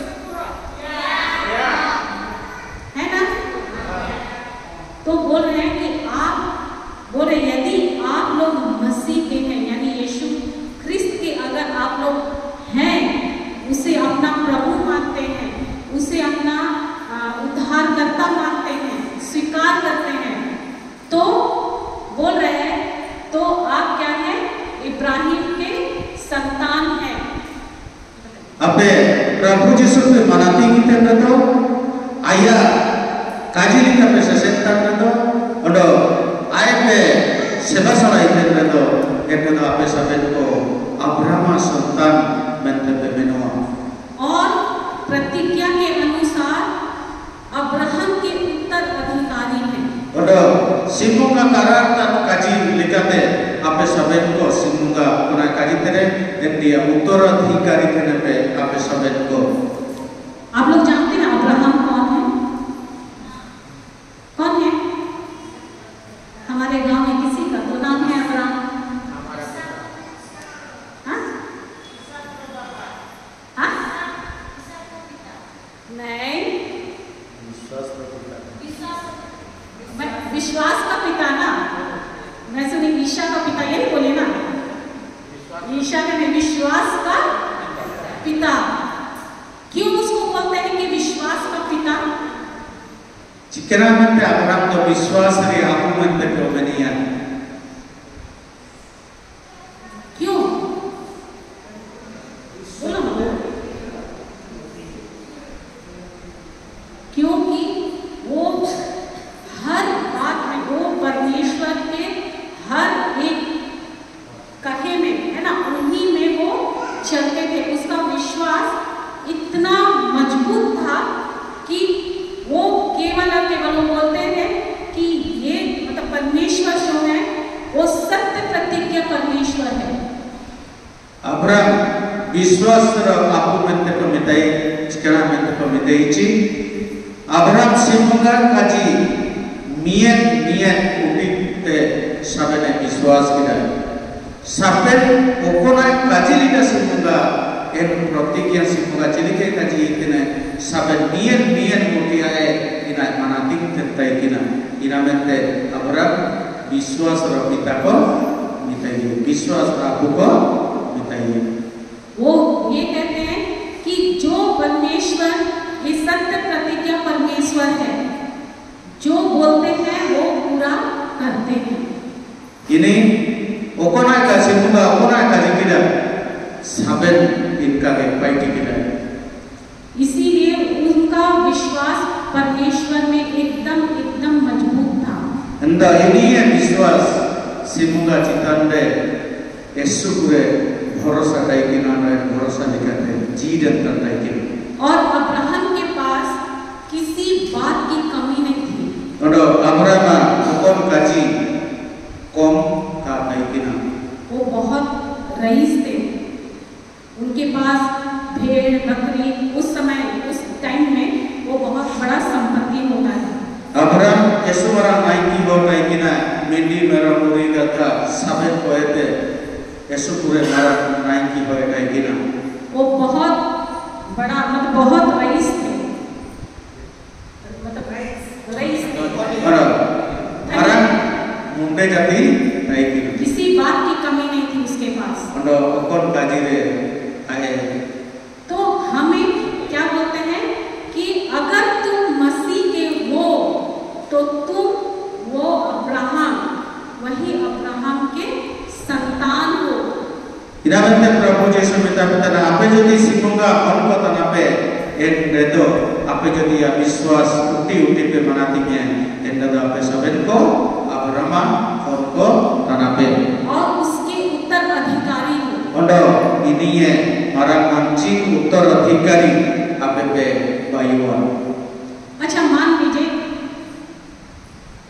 है ना? तो बोल रहे हैं कि आप बोले यदि आप लोग मसीह के हैं, यानी यीशु ख्रिस्त के अगर आप लोग हैं, उसे अपना प्रभु मानते हैं, उसे अपना उद्धारकर्ता मानते हैं, स्वीकार करते हैं, तो बोल रहे हैं तो आप क्या हैं? इब्राहिम के संतान हैं। apa Prabu Yesus pe manati kita nado, ayah kaji kita pe sesentan nado, odo ayah pe sebasara kita nado, kita nado apa sahabat ko Abraham संतान mente pe menua. और प्रतिज्ञा के अनुसार अब्राहम के उत्तराधिकारी हैं। Odo simunga karatan kaji likate apa sahabat ko simunga puna kaji tere dan dia उत्तराधिकारी tere pe apa sahabat ko. आप लोग जानते हैं अब्राहम कौन है? कौन है? हमारे गांव में किसी का तो नाम है अब्राहम। हाँ? हाँ? नहीं, विश्वास का पिता ना, मैं सुनी ईशा का पिता, ये नहीं बोले ना, ईशा का नहीं, विश्वास का पिता। क्यों उसको बोलते हैं कि विश्वास का पिता? Jika mente Abraham to विश्वास रे aku mente ko menian. क्यों? बोलो ना। क्योंकि वो हर बात में, वो परमेश्वर के हर एक कहे में, है ना, उन्हीं में वो चलते थे। उसका विश्वास इतना मजबूत था कि वो केवल और केवल वो बोलते थे कि ये मतलब परमेश्वर जो है वो सत्य प्रतिज्ञा परमेश्वर है। Abraham विश्वास ro aku mente ko mitai, jika mente ko mitai ci. Abraham simunga kaji mian udik te sabene विश्वास kita. Saben okona kaji lida simunga en प्रतिज्ञा simunga cilike kaji itine saben mian mutia ina manating tentai kina. Ina mente Abraham विश्वास ro kita ko mitai, विश्वास ro aku ko mitai. वो ये कहते हैं कि जो परमेश्वर, ये सत्य प्रतिज्ञा परमेश्वर है, जो बोलते हैं वो पूरा करते हैं। Ini okona kaji munga okona kaji kita saben इनका के पाइटी kita. इसीलिए उनका विश्वास परमेश्वर में एकदम मजबूत था। Anda ini yang विश्वास simunga citande esukure भरोसा दायकिना ना भरोसा निकालते जीवन दायकिना. और अब्राहम के पास किसी बात की कमी नहीं थी। Odo Abraham okon kaji kom ka daikina. वो बहुत रईस थे, उनके पास भेड़ बकरी उस समय उस टाइम में वो बहुत बड़ा संपत्ति होता है। Abraham esumara naiki ho daikina mendi mera muri gata sabet poete esukure mera naiki ho daikina. वो बहुत बड़ा मतलब बहुत रईस थे, मतलब रईस थे। Odo Abraham munde jati daikina. किसी बात की कमी नहीं थी उसके पास। Odo okon kaji re ae. तो हमें क्या बोलते हैं कि अगर तुम मसीह के हो तो तुम वो अब्राहम, वही अब्राहम के संतान हो। Ina mente Prabu Yesus minta na apa jadi simunga onko tanape en redo apa jadi ya विश्वास uti pe manatinya en redo apa saben ko Abraham onko tanape. और उसके उत्तराधिकारी हो। Ondo ini ye marang manci उत्तराधिकारी apa pe bayuan. अच्छा मान लीजिए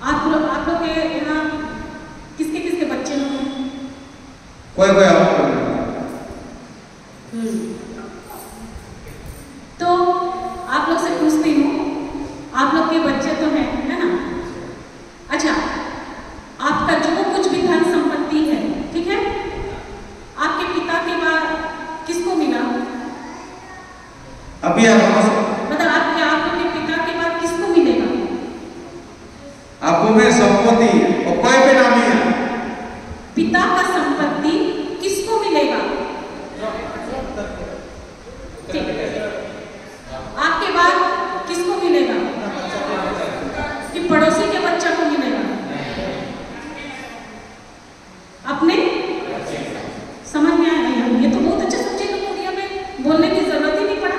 आप लोग के यहाँ कोई कोई आप तो आप लोग से पूछती हूँ, आप लोग के बच्चे तो हैं, है ना? अच्छा, आपका जो कुछ भी धन संपत्ति है, ठीक है, आपके पिता के बाद किसको मिला? अभी मतलब आप लोग के पिता के बाद किसको मिलेगा? आपको में संपत्ति और कोई भी नाम है पिता का संपत्ति किसको मिलेगा? ठीक है, आपके बाद किसको मिलेगा? कि पड़ोसी के बच्चा को मिलेगा? अपने समझ में आया? ये तो बहुत अच्छा सब्जेक्ट है, कोरिया में बोलने की जरूरत ही नहीं पड़ा।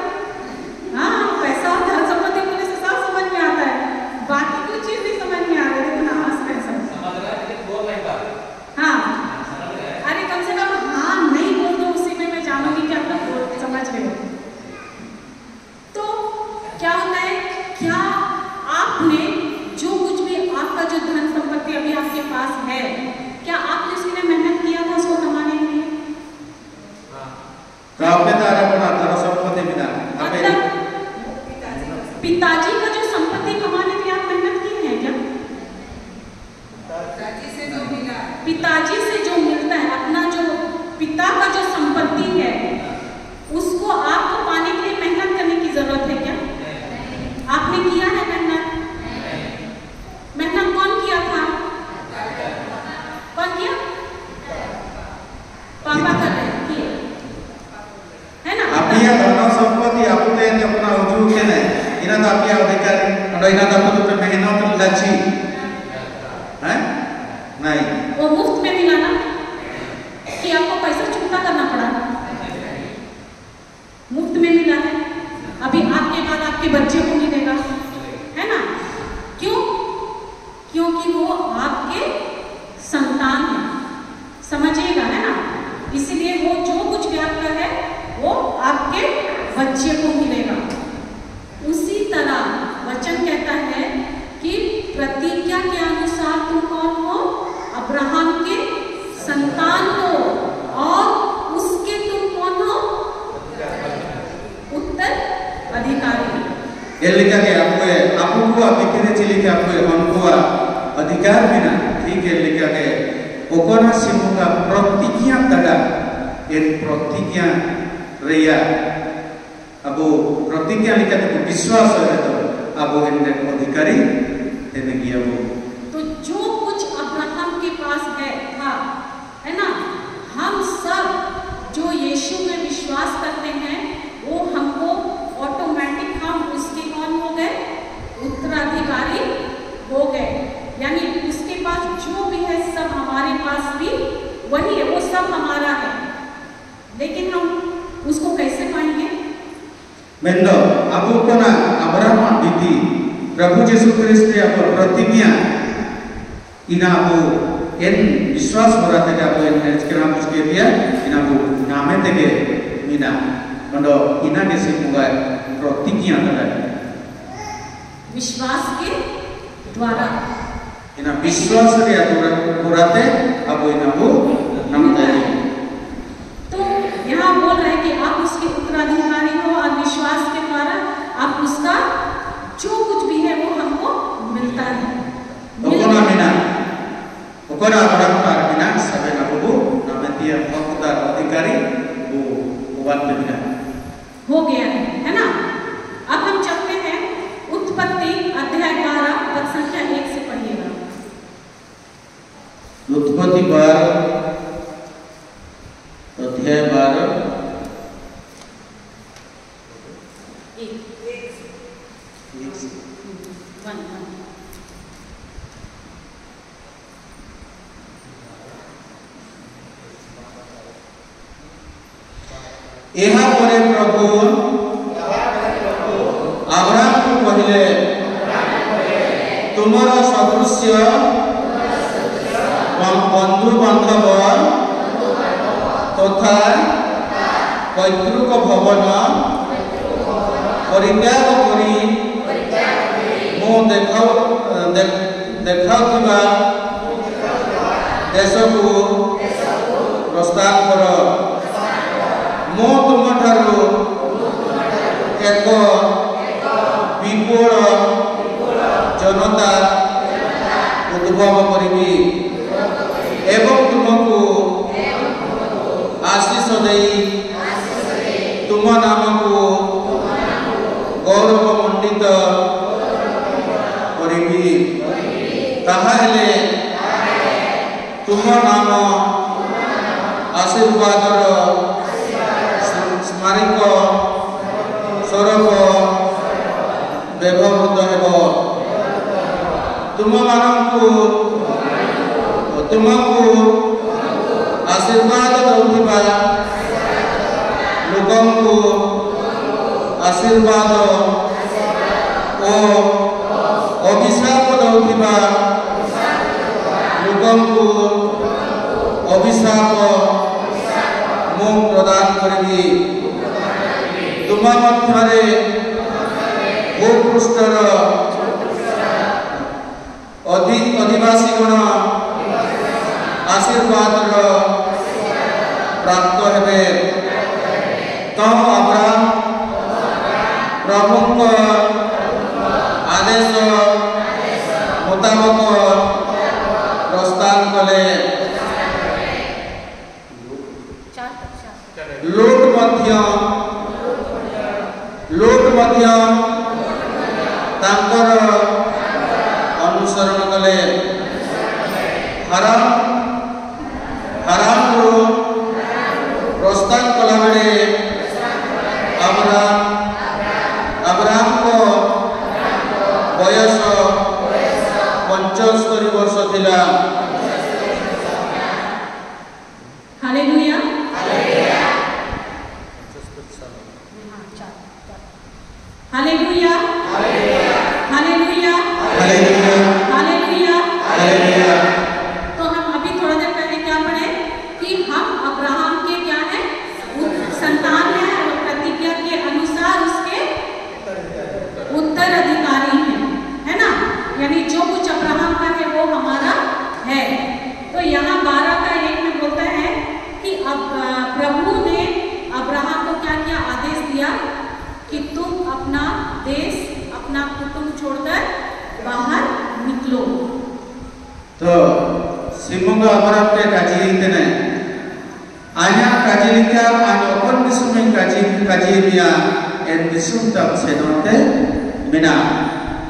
हाँ, पैसा और धन संपत्ति बोलने से सब समझ में आता है, बाकी कोई चीज नहीं समझ में आ रही, लेकिन आस पैसा हाँ, अरे कम से कम हाँ नहीं बोल दो, उसी में मैं जानूंगी कि आप लोग समझ रहे हो। तो क्या होता है, क्या आपने जो कुछ भी आपका जो धन संपत्ति अभी आपके पास है, क्या आपने उसके लिए मेहनत किया था उसको कमाने के लिए? आपने तारा बना तारा संपत्ति बिना मतलब पिताजी का जो संपत्ति कमाने के लिए आप मेहनत की है क्या? पिताजी से जो मिलता है, अपना जो पिता का जो संपत्ति है, उसको आपको पाने के लिए मेहनत करने की जरूरत है क्या? आपने किया है मेहनत? मेहनत कौन किया था? कौन किया? पापा कर रहे किए, है ना? आप ये धन संपत्ति आपको तो ये अपना उद्योग के नहीं इना तो आप ये अधिकार और इना तो आपको तो मेहनत लची हैं नहीं, वो मुफ्त में मिला ना कि आपको पैसा चुकता करना पड़ा? मुफ्त में मिला है। अभी आपके बाद आपके बच्चे को मिलेगा, है ना? क्यों? क्योंकि वो आपके संतान है, समझिएगा, है ना? इसलिए वो जो कुछ भी आपका है वो आपके बच्चे को मिलेगा। उसी तरह वचन कहता है कि प्रतिज्ञा के अनुसार तुम कौन हो? अब्राहम के संतान हो, और उसके तुम कौन हो? उत्तर अधिकारी। ये लिखा के आपको अभी के चले के आपको हमको अधिकार भी ना, ठीक है, लिखा के ओकोना सिमो का प्रतिज्ञा तड़ा ये प्रतिज्ञा रिया अब प्रतिज्ञा लिखा तो विश्वास है, तो अब इनके अधिकारी इन्हें किया वो तो जो कुछ अब्राहम के पास है ना, हम सब जो यीशु में विश्वास करते हैं वो हमको ऑटोमेटिक हम उसके कौन हो गए? उत्तराधिकारी हो गए। यानी उसके पास जो भी है सब हमारे पास भी वही है, वो सब हमारा है। लेकिन हम उसको कैसे पाएंगे? मेंदो अब को ना अब्राहम बीती प्रभु यीशु ख्रिस्त आप प्रतिज्ञा इना अब इन विश्वास हो रहा था कि आप इन के नाम उसके दिया इना अब नामे देके मीना मेंदो इना के सिमुगा प्रतिज्ञा तड़ा विश्वास के द्वारा इना विश्वास रिया होराते अब इना वो नाम देगी। तो यहाँ बोल रहे हैं कि आप उसके उत्तराधिकारी हो, और विश्वास के द्वारा आप उसका जो कुछ भी है वो हमको मिलता है। ओकोना मीना ओकोना अब्राहम का मीना सबे ना वो नाम दिया हकदार अधिकारी वो बात में मीना हो गया है ना? अब हम चलते हैं उत्पत्ति अध्याय 12 पद संख्या 1 से पढ़िएगा। उत्पत्ति 12 अध्याय 12 यहाँ पर प्रभु अब्राहम को कहले तुम्हारा सदृश्य बंधु बांधव तथा पैतृक भवन परित्याग करी मो देखाउथिबा देश को प्रस्थान प्रस्थान कर मो तुम ठारू एक विपुल जनता उद्भव करी एवं तुमको आशीष दे तुम नाम को गौरव मंडित करी ताहले तुम नाम आशीर्वाद स्मारक स्वरूप व्यवहृत हेब तुमको आशीर्वाद दौथिबा लोकंको आशीर्वाद ओ अभिशाप दौथिबा लोकंको अभिशाप मु प्रदान करी तुम मध्य भूपृष्ठर अधिवासी गण आशीर्वाद प्राप्त हेबे तम अब्राहम प्रभु आदेश मुताबक प्रस्थान कले लोट मध्य तांकर अनुसरण कले हाराम को प्रस्थान कला बेले अब्राहम को बयस 75 वर्ष थिला। Hallelujah hallelujah hallelujah hallelujah hallelujah. तो हम अभी थोड़ा देर पहले क्या पढ़े कि हम अब्राहम के क्या है संतान हैं और प्रतिज्ञा के अनुसार उसके उत्तराधिकारी हैं, है ना। यानी जो कुछ अब्राहम का है वो हमारा है। तो यहाँ 12:1 में बोलता है कि अब प्रभु ने अब्राहम को क्या क्या आदेश दिया कि तुम अपना देश अपना कुटुंब छोड़कर बाहर निकलो। तो सिमुंग अब्राहम के काजी इतने आया काजी लिखा आया अपन दिसुमें काजी मिया एन दिसुम तक से नोटे बिना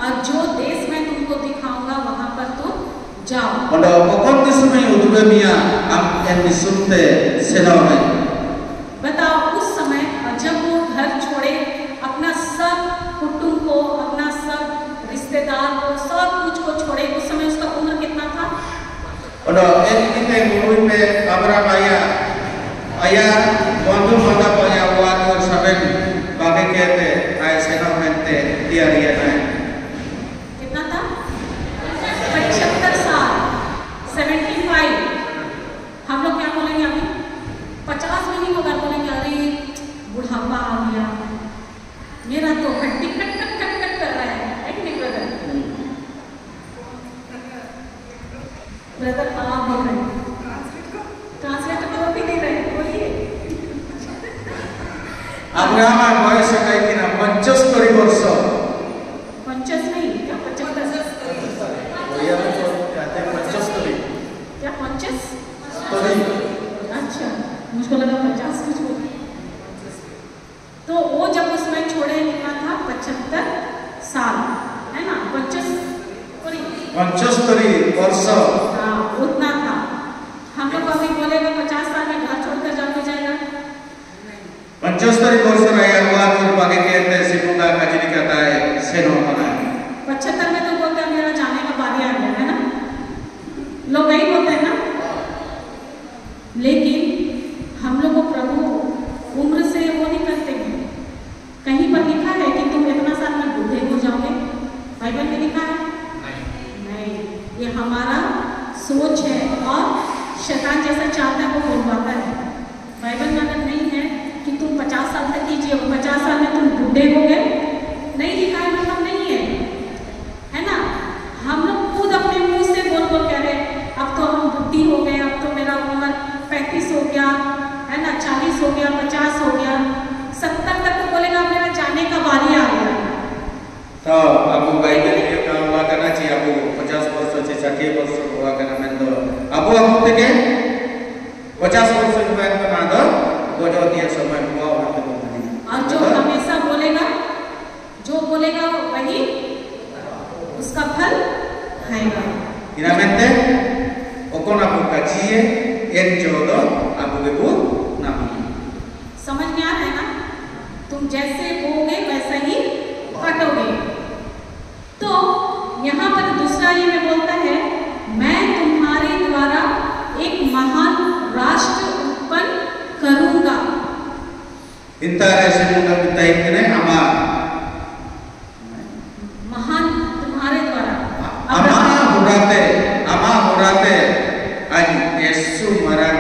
और जो देश मैं तुमको दिखाऊंगा वहां पर तुम जाओ। और अपन दिसुमें उद्भव मिया हम एन दिसुम ते से नोटे। बताओ उस समय जब वो घर छोड़े अपना सब कुटुंब को अपना सब रिश्तेदार को सब कुछ को छोड़े उस समय उसका उम्र कितना था? और एक कितने गुरु पे अब्राहम आया बंधु बांधव आया हुआ और सबे बाकी कहते आए सेना में ते दिया है कितना था? 75 साल 75। हम लोग क्या बोलेंगे अभी 50 में नहीं होगा, बोलेंगे अरे बुढ़ापा आ गया मेरा तो हड्डी कट कर रहा है कि नहीं ब्रदर? ब्रदर आप बोल रहे हैं ट्रांसलेटर को भी नहीं रहे, बोलिए। अब्राहम बयस कहीं ना 75 वर्ष 50 नहीं क्या 75? भैया में तो कहते हैं 75 क्या 50? अच्छा मुझको लगा 50 कुछ हो। तो वो जब उसमें छोड़े कितना था? 75 साल, है ना। 75 वर्ष हाँ उतना था। हम लोग अभी बोलेगा 50 साल में घर छोड़कर जाके जाएगा। 75 वर्ष रहा हुआ और बाकी कहते हैं सिमुंगा काजी लिखा है से नोटा 75 में तो बोलते हैं मेरा जाने का बारी आ गया, है ना। लोग नहीं बोलते हैं ना। लेकिन हम लोग को प्रभु उम्र से वो नहीं करते हैं। कहीं पर लिखा है कि तुम इतना साल में बूढ़े हो जाओगे? बाइबल में लिखा है? नहीं। ये हमारा सोच है और शैतान जैसा चाहता है वो बोलवाता है। बाइबल में अगर नहीं है कि तुम 50 साल तक कीजिए 50 साल में तुम बूढ़े हो गए, नहीं लिखा है मतलब नहीं है ना। हम लोग खुद अपने मुंह से बोल कह रहे अब तो हम बुढ़ी हो गए, अब तो मेरा उम्र 35 हो गया, वर्ष हुआ करना मैं तो अब तक 50 वर्ष हुआ करना तो गोजो दिया समय हुआ और जो हमेशा बोलेगा, जो बोलेगा वही उसका फल खाएगा। Finalmente, okon aku kajiye en jodo aku beku nami. समझ में आ रहा है ना? तुम जैसे बोगे वैसा ही काटोगे। तो यहाँ पर दूसरा ये में बोलता है, मैं तुम्हारे द्वारा एक महान राष्ट्र उत्पन्न करूंगा। Intara semudah kita ini ama महान तुम्हारे द्वारा ama murate ani Yesu marang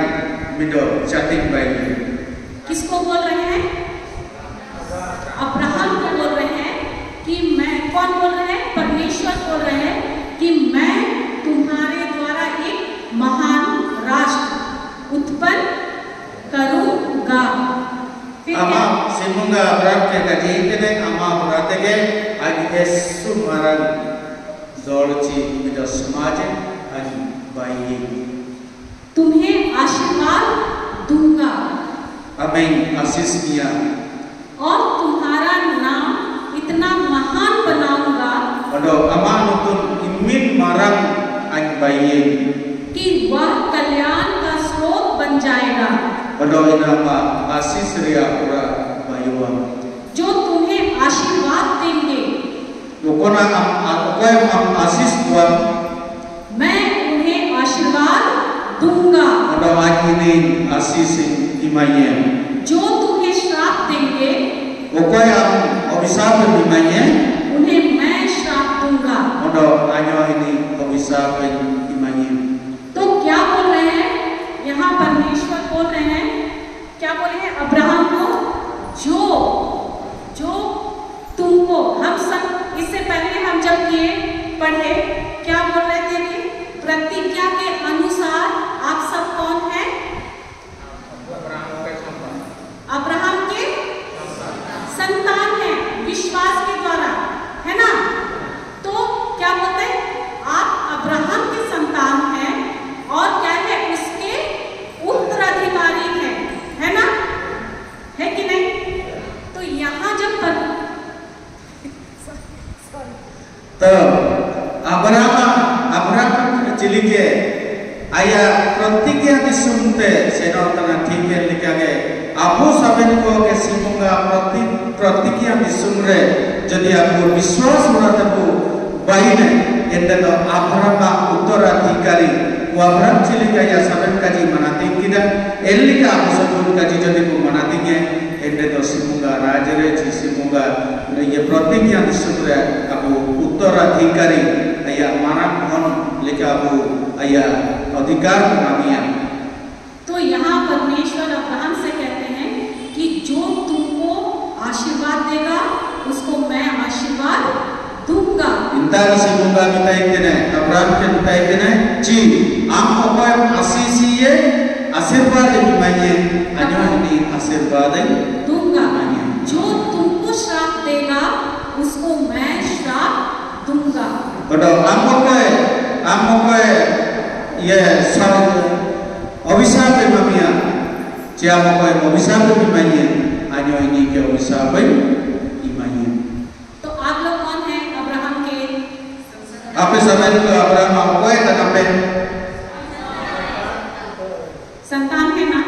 mido jating bayi. किसको बोल रहे हैं? अब्राहम को बोल रहे हैं कि मैं, कौन बोल रहे हैं? परमेश्वर बोल रहे हैं कि मैं तुम्हारे द्वारा एक महान राष्ट्र उत्पन्न करूंगा। Ama semoga Abraham ke kaji ini ama murate ke ani Yesu marang zorci mido समाज ani bayi. तुम्हें आशीर्वाद दूंगा Amin आशीष किया और तुम्हारा नाम इतना महान बनाऊंगा Odo ama nutun imin marang ani bayi. कि वह कल्याण का स्रोत बन जाएगा। Odo inapa आशीष रिया पूरा bayuwa. जो तुम्हें आशीर्वाद देंगे Lokona am आशीष buat मैं उन्हें आशीर्वाद दूंगा। Odo ini आशीष imanya. जो तुम्हें श्राप देंगे Okoy am obisap imanya. उन्हें मैं श्राप दूंगा। Odo anyo ini obisap imanya. तो क्या बोल रहे हैं यहाँ? परमेश्वर बोल रहे हैं, क्या बोले हैं अब्राहम को? जो तुमको, हम सब इससे पहले हम जब किए पढ़े क्या बोल रहे थे कि प्रतिज्ञा के अनुसार आप सब कौन हैं? अब्राहम के संतान हैं, विश्वास के द्वारा, है ना? तो क्या बोलते हैं? आप अब्राहम के संतान हैं और क्या है? उसके उत्तराधिकारी हैं, है ना? है कि नहीं? तो यहाँ जब तो Abraham cilik ayah प्रतिज्ञा disumte senotana ठीक लिखा गया आपो साबित को के सिमुंगा प्रतिज्ञा disumre jadi aku विश्वास होना तब bayi ने इंदलो Abraham उत्तराधिकारी Abraham cilik ayah साबित kaji manati kita elika aku sebut kaji jadi ku manati nya इंदलो सिमुंगा राजरे सिमुंगा ये प्रतिज्ञा disumre aku उत्तराधिकारी ayah marang hon लिखा aku ayah अधिकार मानिया। तो यहाँ परमेश्वर अब्राहम से कहते हैं कि जो तुमको आशीर्वाद देगा उसको मैं आशीर्वाद दूंगा। इंतार सिमुंगा kita ikene Abraham ke kita ikene ci am apa asisiye आशीर्वाद dimanye anyo ini आशीर्वाद दूंगा। जो तुमको श्राप देगा उसको मैं श्राप दूंगा। Kalau am ये सब अभिशाप इमामिया ciamo ko अभिशाप इमामिया anyo ini ke अभिशाप इमामिया। तो आप लोग कौन हैं अब्राहम के? आपने समय को अब्राहम आपको है तनापे संतान है ना?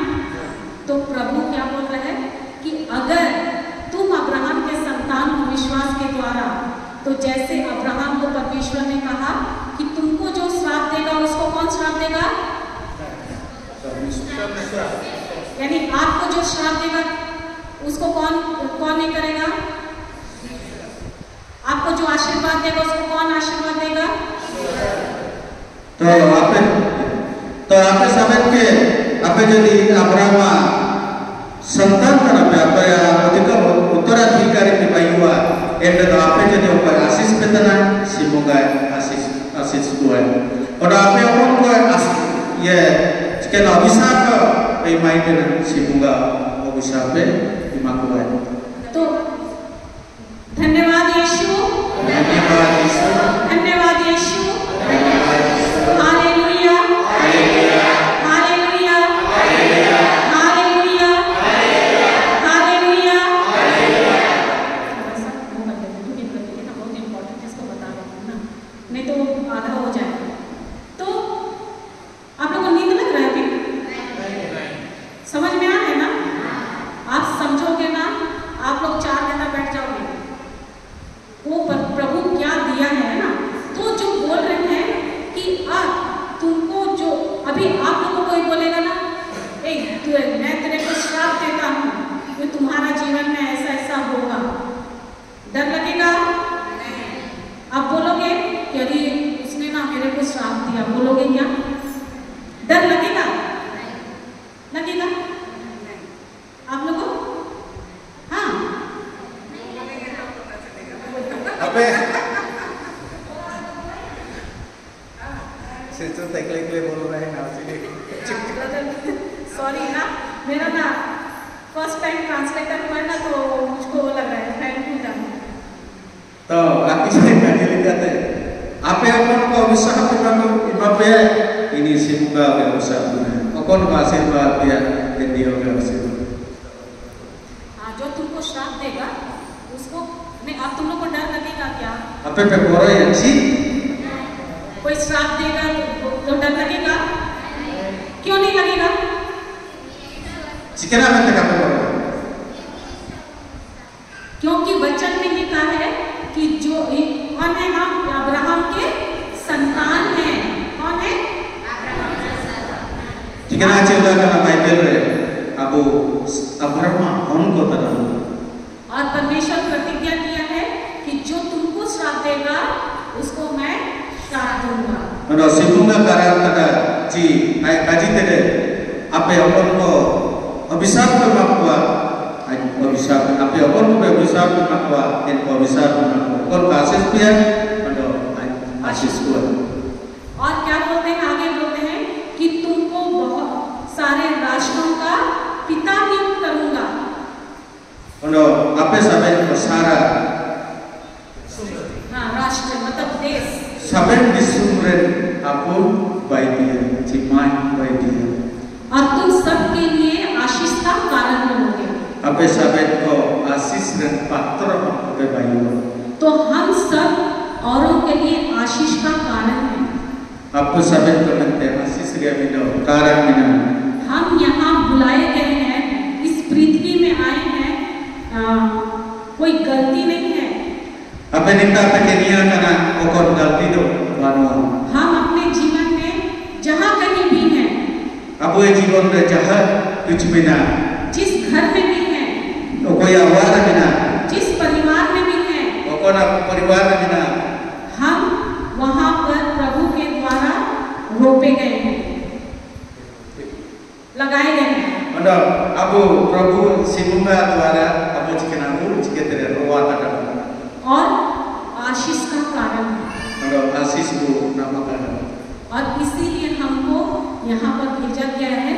तो प्रभु क्या बोल रहे हैं कि अगर तुम अब्राहम के संतान हो विश्वास के द्वारा, तो जैसे अब्राहम को परमेश्वर ने कहा कि तुमको जो श्राप देगा उसको कौन श्राप देगा? यानी आपको जो श्राप देगा उसको कौन नहीं करेगा? आपको जो आशीर्वाद देगा उसको कौन आशीर्वाद देगा? तो आपने समय के आपने jadi Abraham संतान तरफ आपने अधिक उत्तराधिकारी के bayuwa ende तो आपने jadi apa आशीष पेतना सिमुंगा आशीष हुआ और आपने अपन को ये क्या अभिशाप पे माइंड सिमुंगा अभिशाप पे दिमाग हुआ तो धन्यवाद यीशु, धन्यवाद यीशु, धन्यवाद यीशु। लगेगा, बोलोगे क्या? डर लगेगा? लगेगा आप लोगों? हाँ अबे सिस्टर तकले बोल रहे हैं ना, सॉरी ना, मेरा ना फर्स्ट टाइम ट्रांसलेटर हुआ है ना, तो मुझको लग रहा है। थैंक यू जान। तो आप इसमें क्या लिखते हैं? आप अपन को विश्वास करना इबापे ini semoga berusaha punya. Okon kasih bahagia dan dia berusaha. हाँ, जो तुमको श्राप देगा उसको नहीं, अब तुम लोग को डर लगेगा क्या? Apa pekoro yang sih? कोई श्राप देगा तो डर लगेगा? क्यों नहीं लगेगा? Jika nama kita pekoro. क्योंकि वचन में लिखा है कि जो कौन है, हम अब्राहम के संतान हैं। कौन है? Jika nak cerita dalam Bible re, Abu Abraham उनको तरह. और परमेश्वर प्रतिज्ञा किया है कि जो तुमको श्राप देगा उसको मैं श्राप दूंगा। Kalau sebelumnya karena ada ci, ayat kaji tadi, apa yang orang ko abisar bermakwa, abisar, apa yang orang ko abisar bermakwa, dan ko abisar bermakwa. Kalau kasus dia, ada asis kuat. और क्या बोलते हैं, आगे बोलते हैं कि तुमको बहुत सारे राष्ट्रों का पिता नियुक्त करूंगा। Kalau apa sampai besara, हाँ, राष्ट्र मतलब देश। sampai disumren aku baik dia, ciman baik dia. और तुम सबके लिए आशीष का कारण बनोगे। Apa sampai ko asis dan patro ke bayu. तो हम सब औरों के लिए आशीष का कारण हैं। Apa sampai ko nanti asis dia minum, karang minum. हम यहाँ बुलाए गए हैं, इस पृथ्वी में आए हैं, कोई गलती नहीं है। Apa nikah pakai dia karena okon galti do banu. हम अपने जीवन में जहाँ कहीं भी हैं, Abu जीवन रे jahat कुछ बिना, जिस घर में भी हैं, कोई आवाज बिना, जिस परिवार में भी हैं, okon aku परिवार बिना. हम वहाँ पर प्रभु के द्वारा रोपे गए हैं, लगाए गए हैं। Anda Abu Prabu Simunga द्वारा Abu चिकन Abu चिकन तेरे रोवात ada. और आशीष का कारण है। Anda asis bu nama kana. और इसीलिए हमको यहाँ पर भेजा गया है,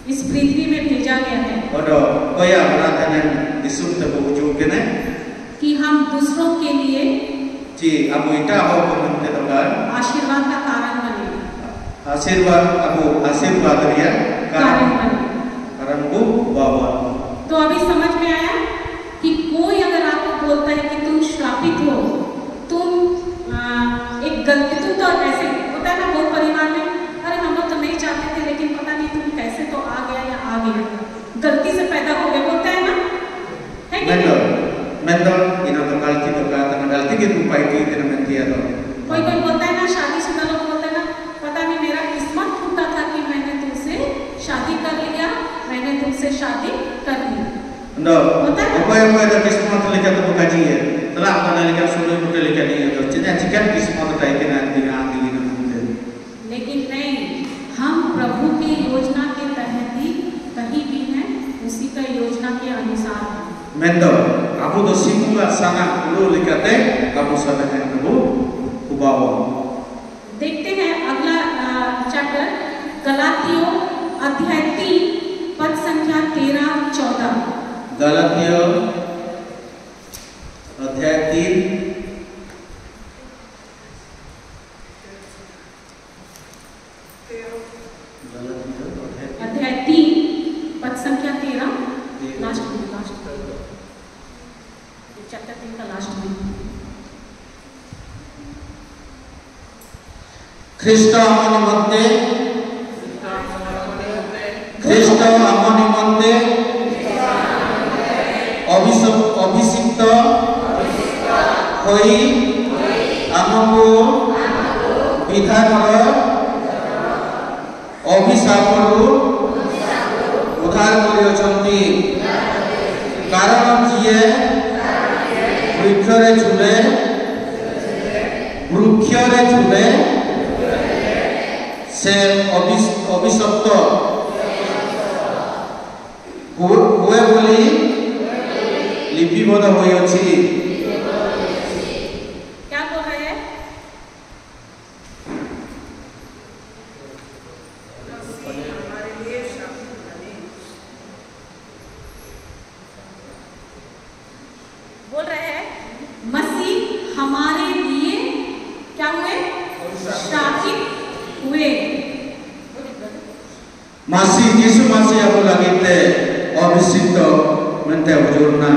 इस पृथ्वी में भेजा गया है Anda koya beratanya disum tebu ujung kene. कि हम दूसरों के लिए Ci Abu ita ho pemente tokan. आशीर्वाद का कारण बने, Asirwad Abu asirwad dia कारण karang बने। karang bu bawa. तो अभी समझ में आया कि कोई अगर आपको बोलता है कि तुम श्रापित हो, तुम एक गलती, तुम तो ऐसे होता है ना बहुत परिवार में, अरे हम लोग तो नहीं चाहते थे लेकिन पता नहीं तुम कैसे तो आ गया या आ गया, गलती से पैदा हो गए, बोलता है ना, है कि नहीं? Mentor ino to galti to ka tang galti ke rupai ti tena mentia to. कोई कोई बोलता है ना, शादीशुदा लोग बोलते हैं ना, पता नहीं मेरा किस्मत फूटा था कि मैंने तुमसे शादी कर लिया, मैंने तुमसे शादी कर ली। Ando, apa yang ada kismat leka tu kaji ya. Telah apa leka suruh muda leka ni ya. Jadi jika kismat tu kayak nanti nanti ini muda. लेकिन नहीं, हम प्रभु की योजना के तहत ही कहीं भी हैं, उसी का योजना के अनुसार हैं। Mentor, aku tu simula sangat dulu leka teh, kamu sadar kan kamu kubawa. देखते हैं अगला चैप्टर, गलातियों अध्याय 3 पद संख्या 13-14। Galatia अध्याय 3 अध्याय 3 पद संख्या 13, लास्ट चैप्टर 3 का लास्ट में। খ্রিস্ট আমার নিমন্তে খ্রিস্ট আমার নিমন্তে অভিষিক্ত হই আমকু বিধানর অভিশাপରୁ উদ্ধার କରିଅଛନ୍ତି କାରଣ ଯିଏ ବୃକ୍ଷରେ ଝୁଲେ से अभिशप्त हुए बोली लिपिबद्ध होइछि। क्या बोल रहे हैं? बोल रहे हैं मसीह हमारे लिए क्या हुए? शापित हुए। Masih Yesus masih aku lagi te अभिषिक्त मेंते हुजूरना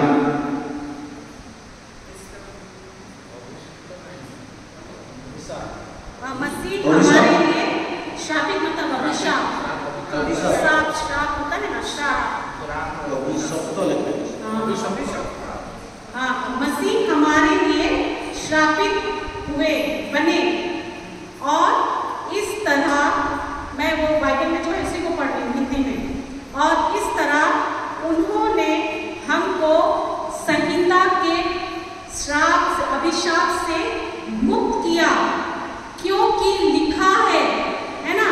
मसीह हमारे लिए शापित मतलब अभिशाप। श्राप होता है ना, श्राप। हाँ, मसीह हमारे लिए श्रापित हुए बने और इस तरह मैं वो बाइबल में जो है इसी को पढ़ रही हूँ हिंदी में। और इस तरह उन्होंने हमको संहिता के श्राप से अभिशाप से मुक्त किया, क्योंकि लिखा है ना,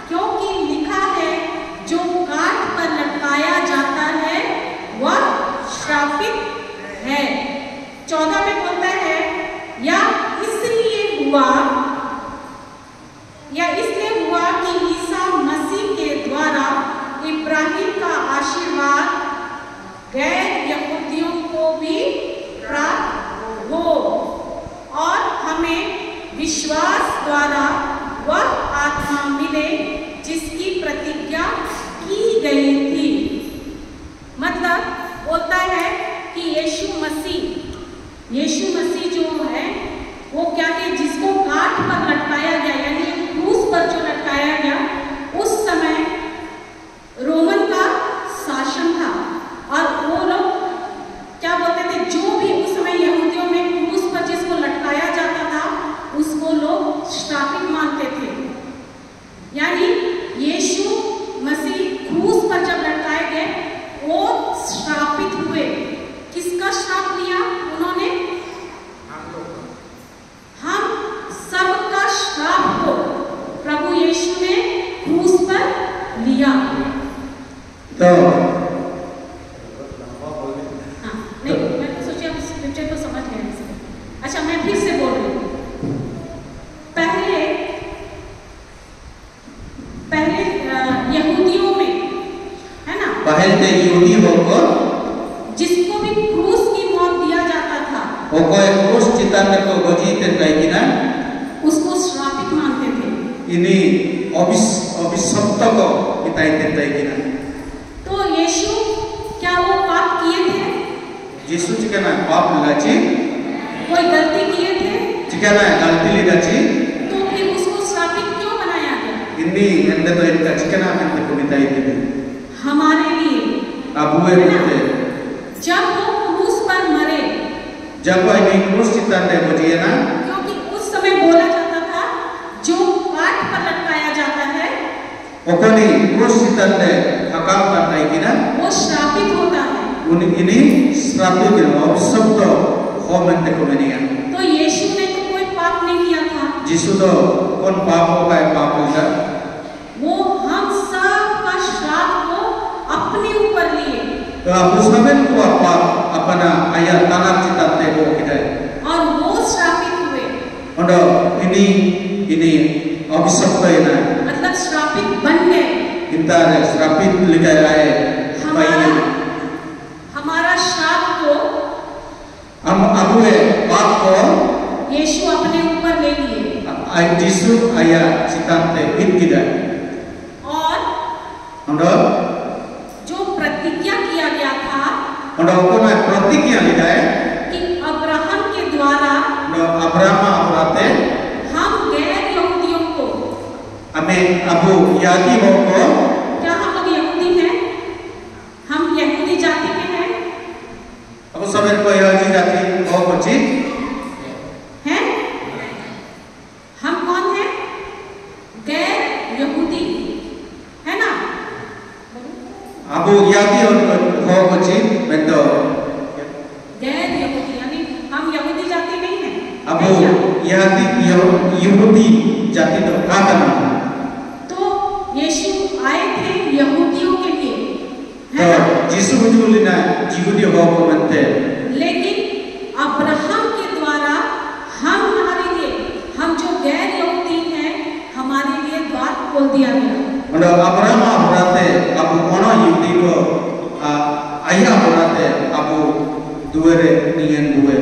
क्योंकि लिखा है जो काठ पर लटकाया जाता है वह श्रापित है। 14 में बोलता है या इसलिए हुआ कि ईसा मसीह के द्वारा इब्राहिम का आशीर्वाद गैर यहूदियों को भी प्राप्त हो और हमें विश्वास द्वारा वह आत्मा मिले जिसकी प्रतिज्ञा की गई थी। मतलब बोलता है कि यीशु मसीह जो है वो क्या है, जिसको काठ पर लटकाया गया यानी क्रूस पर जो लटकाया गया, उस समय रोमन का शासन था और वो लोग क्या बोलते थे, जो भी उस समय यहूदियों में क्रूस पर जिसको लटकाया जाता था उसको लोग श्रापित मानते थे। यानी यीशु मसीह क्रूस पर जब लटकाए गए वो श्रापित हुए। किसका श्राप लिया उन्होंने? हम सबका श्राप को प्रभु यीशु ने क्रूस पर लिया। तो हाँ, नहीं मैं तो सोची आप स्क्रिप्चर को समझ गए। अच्छा मैं फिर से बोल रही हूँ। पहले यहूदियों में है ना, पहले यहूदी होको जिसको भी क्रूस की मौत दिया जाता था होको एक क्रूस चिताने को गोजीते काइकिना उसको श्रापित मानते थे। ini अभिशप्त को इताइते काइकिना। तो यीशु क्या वो पाप किए थे? यीशु चिकना पाप लाची कोई गलती किए थे? चिकना गलती ली लाची तो फिर उसको श्रापित क्यों बनाया गया? ini ende तो इनका चिकना mente को इताइते हमारे लिए। अब वो बोलते जब वो क्रूस पर मरे, जब ini क्रूस चिताने गोजिए ना, क्योंकि उस समय बोला जाता था जो काठ पर लटकाया जाता है ओकनी क्रूस चिताने हकाम करना इकिना वो श्रापित होता है। ini श्रापित है अभिशप्त हो mente को बनिया। तो यीशु ने तो कोई पाप नहीं किया था। यीशु तो कौन पापों का पाप होगा? वो हम सब का श्राप को अपने ऊपर लिए तो आप उसमें को अपना आया ताना चिताते हो किधर और वो श्रापित हुए। और ini अभिशप्त है ना, मतलब श्रापित बन गए। इंतर श्रापित लिखा है हमारा श्राप को हम अबुए पाप को यीशु अपने ऊपर ले लिए यीशु आया चिताते हित किधर और जो प्रतिज्ञा किया गया था प्रतिज्ञा लिखा है कि अब्राहम के द्वारा हम गैर यहूदियों को हमें अबू यादी हो को क्या हम लोग यहूदी हैं? हम यहूदी जाति के हैं। अब समय को यहूदी जाति हो बची हैं? हम कौन हैं? गैर यहूदी है ना। अबू यादी हो बची मैं तो गैर यहूदी यानी हम यहूदी जाति नहीं हैं। अबू यादी यहूदी जाति तो क्या करना? आए थे यहूदियों के लिए, तो है ना? यीशु बुजुलिना जिहुदी हो को मनते लेकिन अब्राहम के द्वारा हमारे लिए, हम जो गैर यहूदी हैं, हमारे लिए द्वार खोल दिया गया। Mendo Abraham berarti abu kono Yahudi ko ayah berarti abu dua nian dua.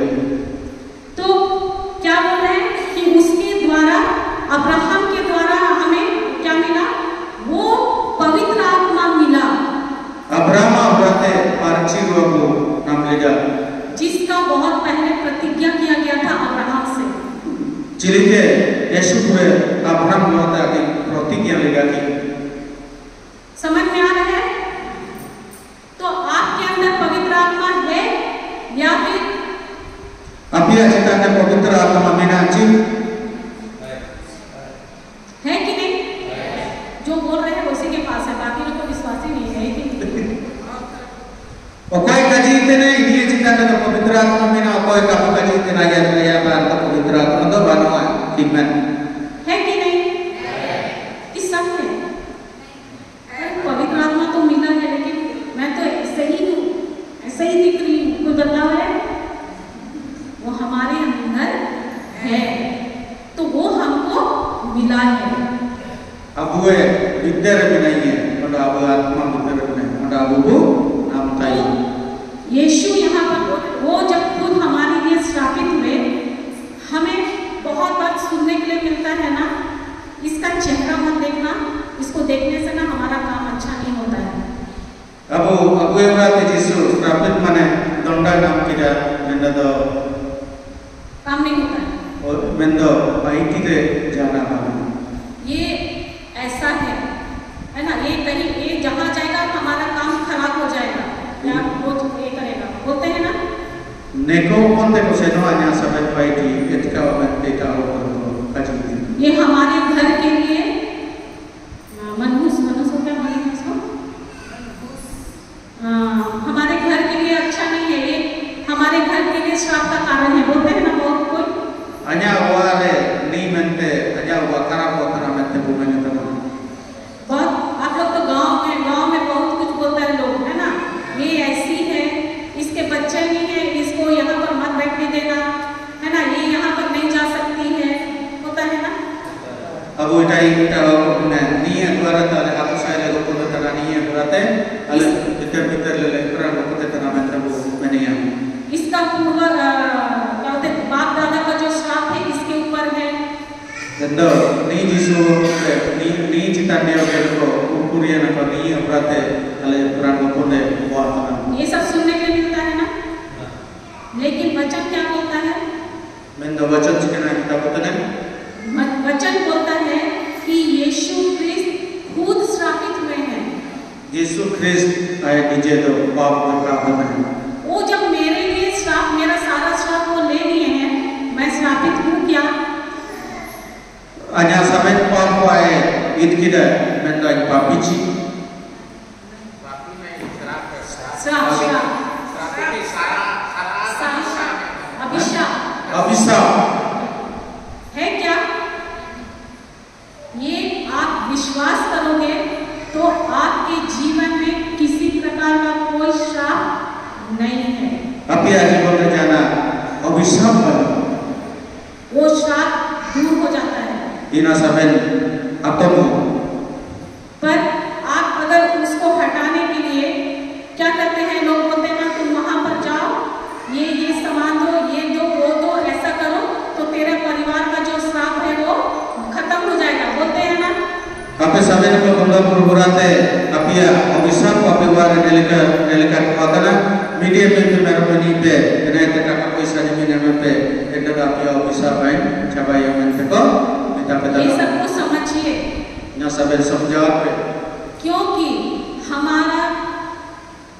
तो क्या बोल रहे हैं कि उसके द्वारा, अब्राहम के द्वारा हमें क्या मिला? वो पवित्र आत्मा मिला, Abraham berarti parci abu nam lega. जिसका बहुत पहले प्रतिज्ञा किया गया था अब्राहम से। Cilike Yesu pure Abraham berarti aki प्रतिज्ञा lega ki. समझ में आ रहा है? तो आपके अंदर पवित्र आत्मा है या फिर Apia cita ke pavitra atma minaci है कि नहीं? जो बोल रहे हैं उसी के पास है, बाकी लोग को विश्वास ही नहीं है कि Okai kaji itene ini cita ke pavitra atma mina okai kapu kaji itene ya berarti pavitra atma to banoa iman. है कि नहीं? कि सब है। पवित्र आत्मा तो मिला है, लेकिन मैं तो ऐसे ही हूँ, ऐसे ही दिख रही हूँ, कोई बदलाव है? वो हमारे अंदर है, तो वो हमको मिला है। Abu bidder binaiye, pada abu atma bidder binai, pada abu bu nam tai. यीशु यहाँ पर वो जब खुद हमारे लिए श्रापित हुए, हमें बहुत बात सुनने के लिए मिलता है ना, इसका चेहरा मत देखना, इसको देखने से ना हमारा काम अच्छा नहीं होता है। Abu yang berarti Yesus rapid mana donda nam kita menda do काम नहीं होता है। menda baik kita jana mana. ये ऐसा है ना? ये कहीं ये जहाँ जाएगा हमारा काम खराब हो जाएगा, या वो ये करेगा, बोलते हैं ना? Neko konte ko seno anya sampai baik di ketika orang kita orang kaji. ये हमारे घर के लिए मनहूस हो क्या बोलेंगे इसको? हमारे घर के लिए अच्छा नहीं है, ये हमारे घर के लिए श्राप का कारण है, बोलते हैं ना बहुत कोई। Anya wale ni mente anya wakara mente bukan itu. बहुत आप लोग तो गांव में बहुत कुछ बोलता है लोग, है ना? ये ऐसी है, इसके बच्चे नहीं है, इसको यहाँ पर मत बैठने देना, है ना? ये यहाँ पर नहीं जा सकती है, होता है ना? Abu itai kita ni antara tali aku saya lagu pun antara ni berarti ale bitter lele kerana aku tetap mente bu menia. इसका पूर्व क्या बोलते हैं, बाप दादा का जो श्राप है इसके ऊपर है। Dendo ni Yesu ni cita dia berko ukuria nak ni berarti ale kerana aku pun buat mana. ये सब सुनने के लिए मिलता है ना? लेकिन वचन क्या बोलता है? Menda wajib cikana kita betul वचन बोलता है कि यीशु क्रिस्त खुद श्रापित हुए हैं। Yesu Christ ayat DJ तो पाप में प्राप्त है. वो जब मेरे लिए श्राप, मेरा सारा श्राप वो ले लिए हैं, मैं श्रापित हूँ क्या? Anya sampai पाप को आए इत किधर menda papici. Papi में शराब है, श्राप श्राप शराब के सारा अभिशाप Abisa. है क्या? ये आप विश्वास करोगे तो आपके जीवन में किसी प्रकार का कोई श्राप नहीं है। Tapi aja boleh jana abisa pada. वो श्राप दूर हो जाता है। Ina sampai atau पर आप अगर उसको हटाने के लिए क्या करते हैं? लोग बोलते हैं ना, तुम वहां पर जाओ, ये सामान दो, ये दो, वो दो, ऐसा करो तो तेरे परिवार का जो श्राप है वो खत्म हो जाएगा, बोलते हैं ना? Tapi sampai ni benda berberate, tapi ya abisa apa buat nelikan kuatana media itu merupani pe, kena itu kakak puisa ni media pe, itu tapi abisa main, coba yang menteko, kita ये betul. सबको समझिए, Nya sampai समझाओ पे. क्योंकि हमारा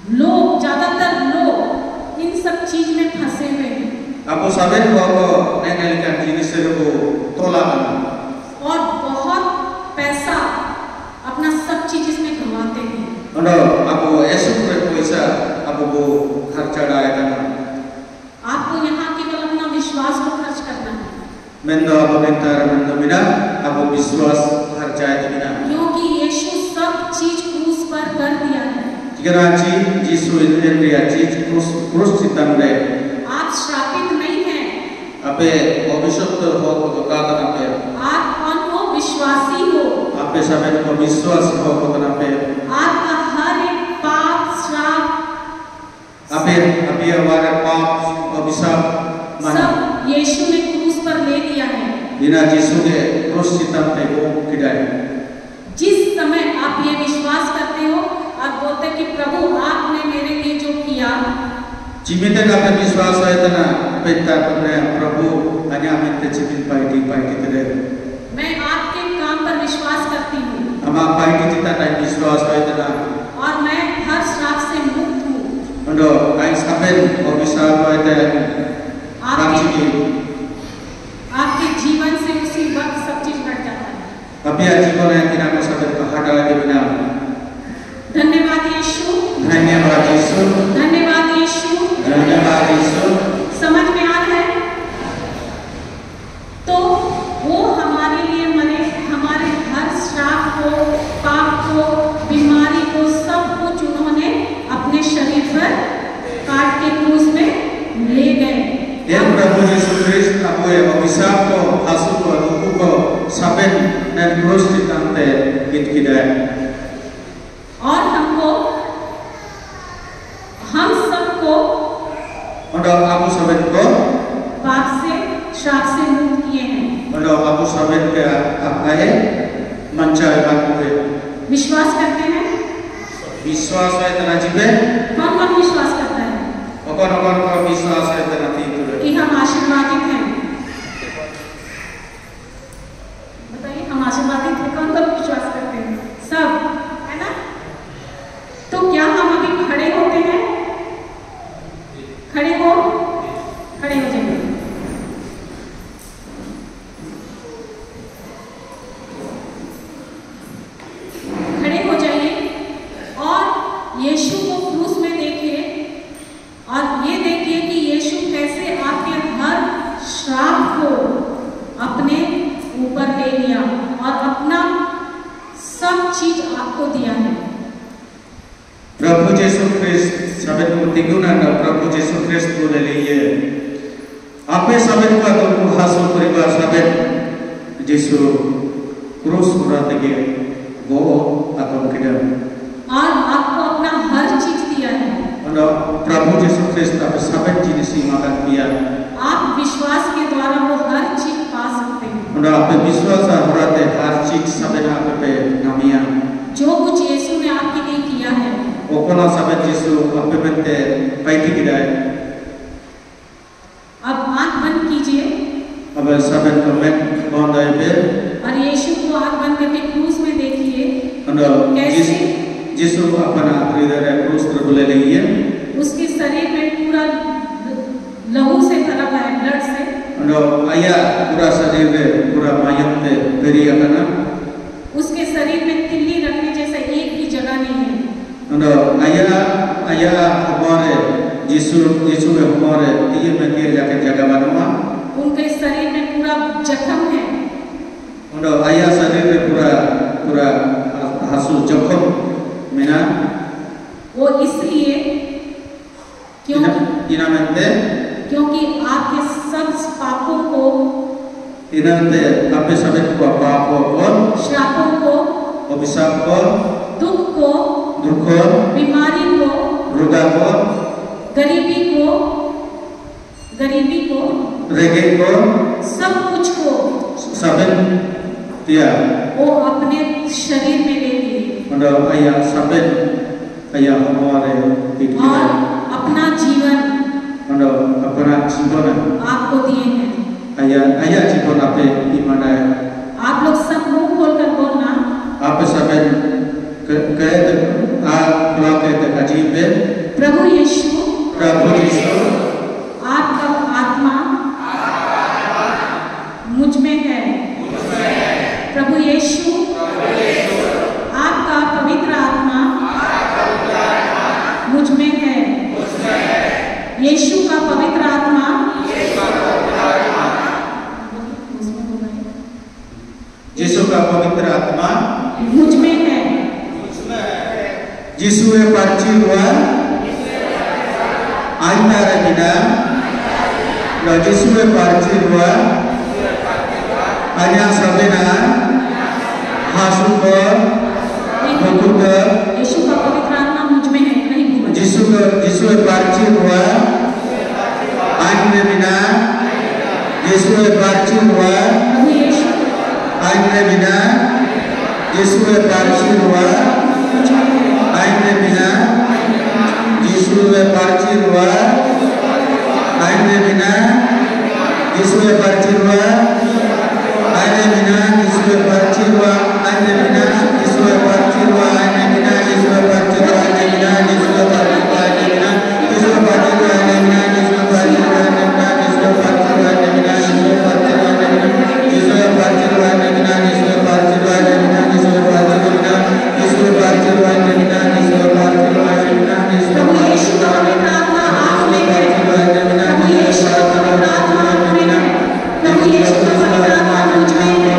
लोग, ज्यादातर लोग इन सब चीज में फंसे हुए हैं Aku sampai bawa nelikan jenis itu tolak. और बहुत पैसा अपना सब चीज इसमें गंवाते हैं। Ando aku esok puisa aku bu खर्चा डाले kan. आपको यहाँ केवल अपना विश्वास को खर्च करना है, Mendo aku minta mendo mina aku विश्वास खर्चा itu mina. क्योंकि यीशु सब Ikaraji Jisu Indriaji Krus Citande. आप श्रापित नहीं हैं। Ape Obishotter ho kotokan ape. आप कौन हो? विश्वासी हो। Ape saben ko biswas ho kotokan ape. आपका हर एक पाप श्राप Ape awara pap obisap mana. सब यीशु ने क्रूस पर ले लिया है। Dina Jisu ke Krus Citande go kidai. जिस समय आप ये विश्वास करते हो और बोलते कि प्रभु आपने मेरे लिए जो किया, Cimita ape biswas hai tana penta tumne Prabhu hanya amente cipin paiti tere. मैं आपके काम पर विश्वास करती हूँ Ama paiti cita tai biswas hai tana. और मैं हर श्राप से मुक्त हूँ। Ondo ai saben obisap hai te. आपके जीवन से उसी वक्त सब चीज घट जाता है। Tapi जीवन है कि नाम साबन का हटा के बिना. धन्यवाद यीशु, धन्यवाद यीशु, धन्यवाद यीशु। धन्यवाद यीशु. समझ में आ रहा है? तो वो हमारे लिए मरे, हमारे हर श्राप को, पाप को, बीमारी को, सब कुछ उन्होंने अपने शरीर पर काट के क्रूस में ले गए। Yang Prabhu Yesus Kristus aku yang obisap ko hasil ko aku ko saben dan terus ditante kita. और हम सबको Ondo aku saben ko. पाप से, श्राप से मुक्त किए हैं। Ondo aku saben ke apa है मंचा aku है. विश्वास करते हैं? विश्वास है तना जीवे. कौन विश्वास करता है Okon ko विश्वास है तना तीतु. कि हम आशीर्वादित हैं? बताइए, हम आशीर्वादित हैं? कौन विश्वास करते हैं? सब, है ना? तो क्या हम अभी खड़े होते हैं? खड़े हो जाइए। खड़े हो जाइए और यीशु को क्रूस में देखिए और ये देखिए कि यीशु कैसे आपके हर श्राप को अपने ऊपर ले लिया और अपना सब चीज आपको दिया है। Prabhu Yesus Kristus saben ko tinguna na Prabhu Yesus Kristus ko leliye. Ape saben ko aku hasil paribar saben Yesus krus urat lagi go atau kita. और आपको अपना हर चीज दिया है। Ondo Prabhu Yesus Kristus ape saben jenis makan dia. आप विश्वास के द्वारा वो हर चीज पा सकते हैं। Ondo ape biswas urate har chीज saben ape namia. जो कुछ यीशु ने आपके लिए किया है, Okona saben Yesus ape bente paiti kita. अब आंख बंद कीजिए Ape saben komen bonda ape. और यीशु को आंख बंद करके क्रूस में देखिए। Ondo Yesus अपना हृदय क्रूस पर बोले लगी. उसके शरीर में पूरा लहू से भरा हुआ है, ब्लड से। Ondo ayah पूरा शरीर में पूरा मायम पे बेरी अकना. उसके शरीर में तिल्ली रखने जैसा एक भी जगह नहीं है। Ondo ayah हमारे यीशु में हमारे ये में किए जाके जगह बनवा. उनके शरीर में पूरा जख्म है। Ondo ayah शरीर में पूरा हासु जख्म मिना. वो इसलिए क्योंकि आपके सब पापों को, इनते आपे सबे को पाप को, श्रापों को, अभिशाप को, दुख को, बीमारी को, रोगा को, गरीबी को, रेगे को, सब कुछ को सबे दिया. वो अपने शरीर में ले लिए Ondo ayah sabet ayah हमारे और अपना जीवन Ondo अपना जीवन आपको दिए हैं। ayah जीवन आपे ईमान है. आप लोग सब मुंह खोलकर बोलना। आप सबे कहे आप लोग कहते अजीब है. प्रभु यीशु, आपका आत्मा मुझ में है। प्रभु यीशु, आपका पवित्र आत्मा मुझ में है। यीशु का पवित्र आत्मा यीशु का पवित्र आत्मा मुझ में है। Jisue parcirwa Aitara bina Lo Jisue parcirwa Anya sabena Hasukor Hukuka यीशु का पवित्र आत्मा मुझ में है, नहीं घूमा। Jisue parcirwa Aitara bina Jisue parcirwa प्रभु यीशु Aitara bina Jisue parcirwa Aitara bina Jisue parcirwa Aitara bina Jisue parcirwa Aitara bina Jisue parcirwa Aitara bina Jisue parcirwa Aitara bina Jisue parcirwa Aitara bina Jisue parcirwa Aitara bina Jisue parcirwa Aitara bina Jisue parcirwa Aitara bina Jisue parcirwa Aitara bina Jisue parcirwa Aitara bina Jisue parcirwa Aitara bina Jisue parcirwa Aitara bina Jisue parcirwa Jisue parcirwa Aitara bina Jisue parcirwa Aitara bina Jisue प्रभु यीशु का पवित्र आत्मा आप में है। प्रभु यीशु का पवित्र आत्मा आप में है। प्रभु यीशु का पवित्र आत्मा मुझ में है।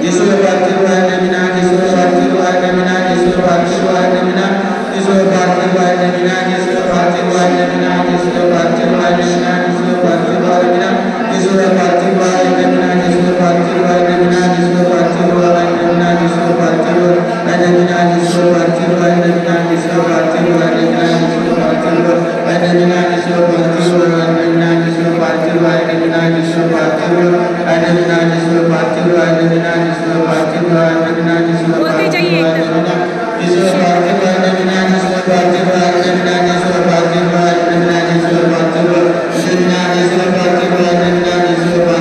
Jisue parcirwa Aitara bina Jisue parcirwa Aitara bina Jisue parcirwa Aitara bina Jisue parcirwa Aitara bina Jisue parcirwa Aitara bina Jisue parcirwa Aitara bina Jisue parcirwa Aitara bina Jisue parcirwa Aitara bina Jisue parcirwa Aitara bina Jisue parcirwa Aitara bina Jisue parcirwa Aitara bina Jisue parcirwa Aitara bina Jisue parcirwa Aitara bina Jisue parcirwa Aitara bina Jisue parcirwa Aitara bina Jisue parcirwa Aitara bina Jisue parcirwa Aitara bina Jisue parcirwa Aitara bina Jisue parcirwa Aitara bina Jisue बोलते जाइए Jisue parcirwa Aitara bina Jisue parcirwa Aitara bina Jisue parcirwa Aitara bina Jisue parcirwa Aitara bina Jisue parcirwa Aitara bina Jisue parcirwa Aitara bina Jisue parcirwa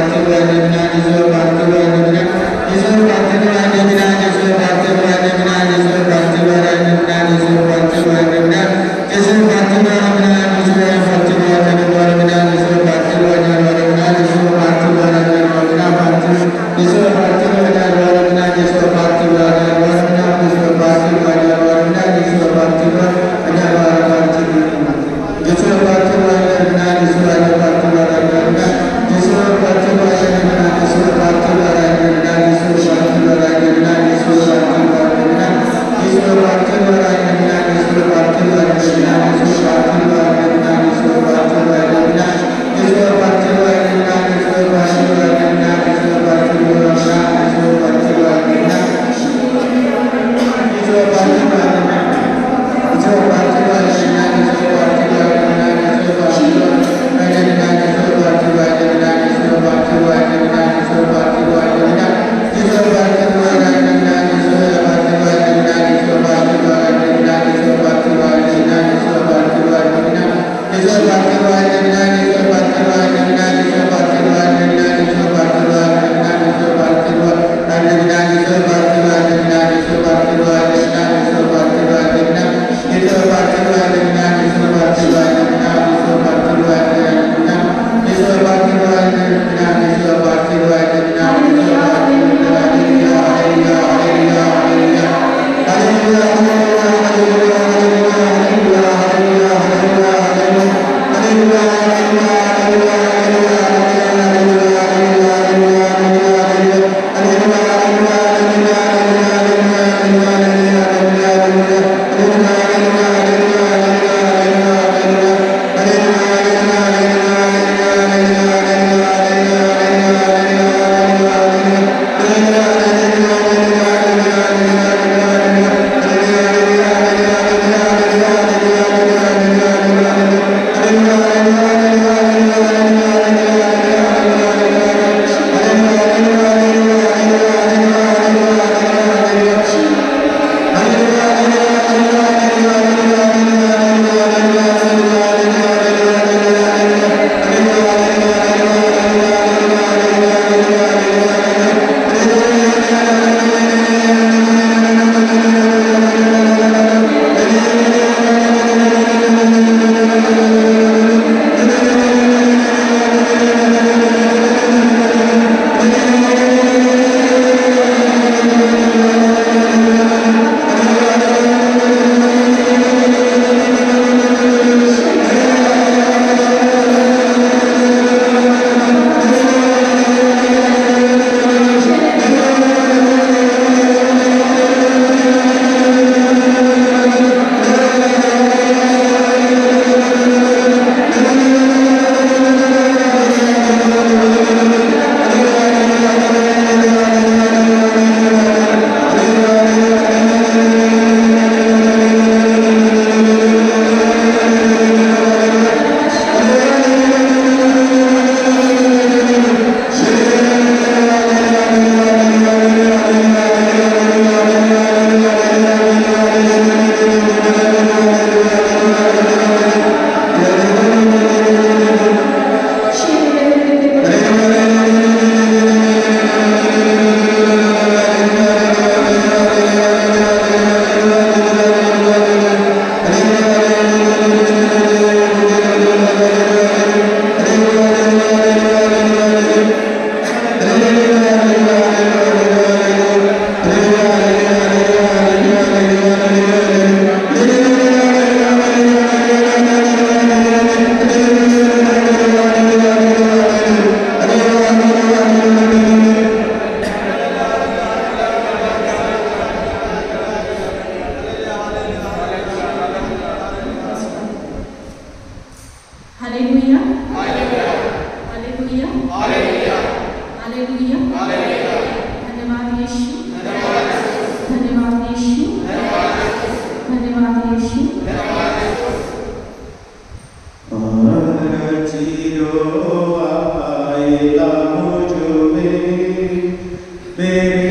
bless you.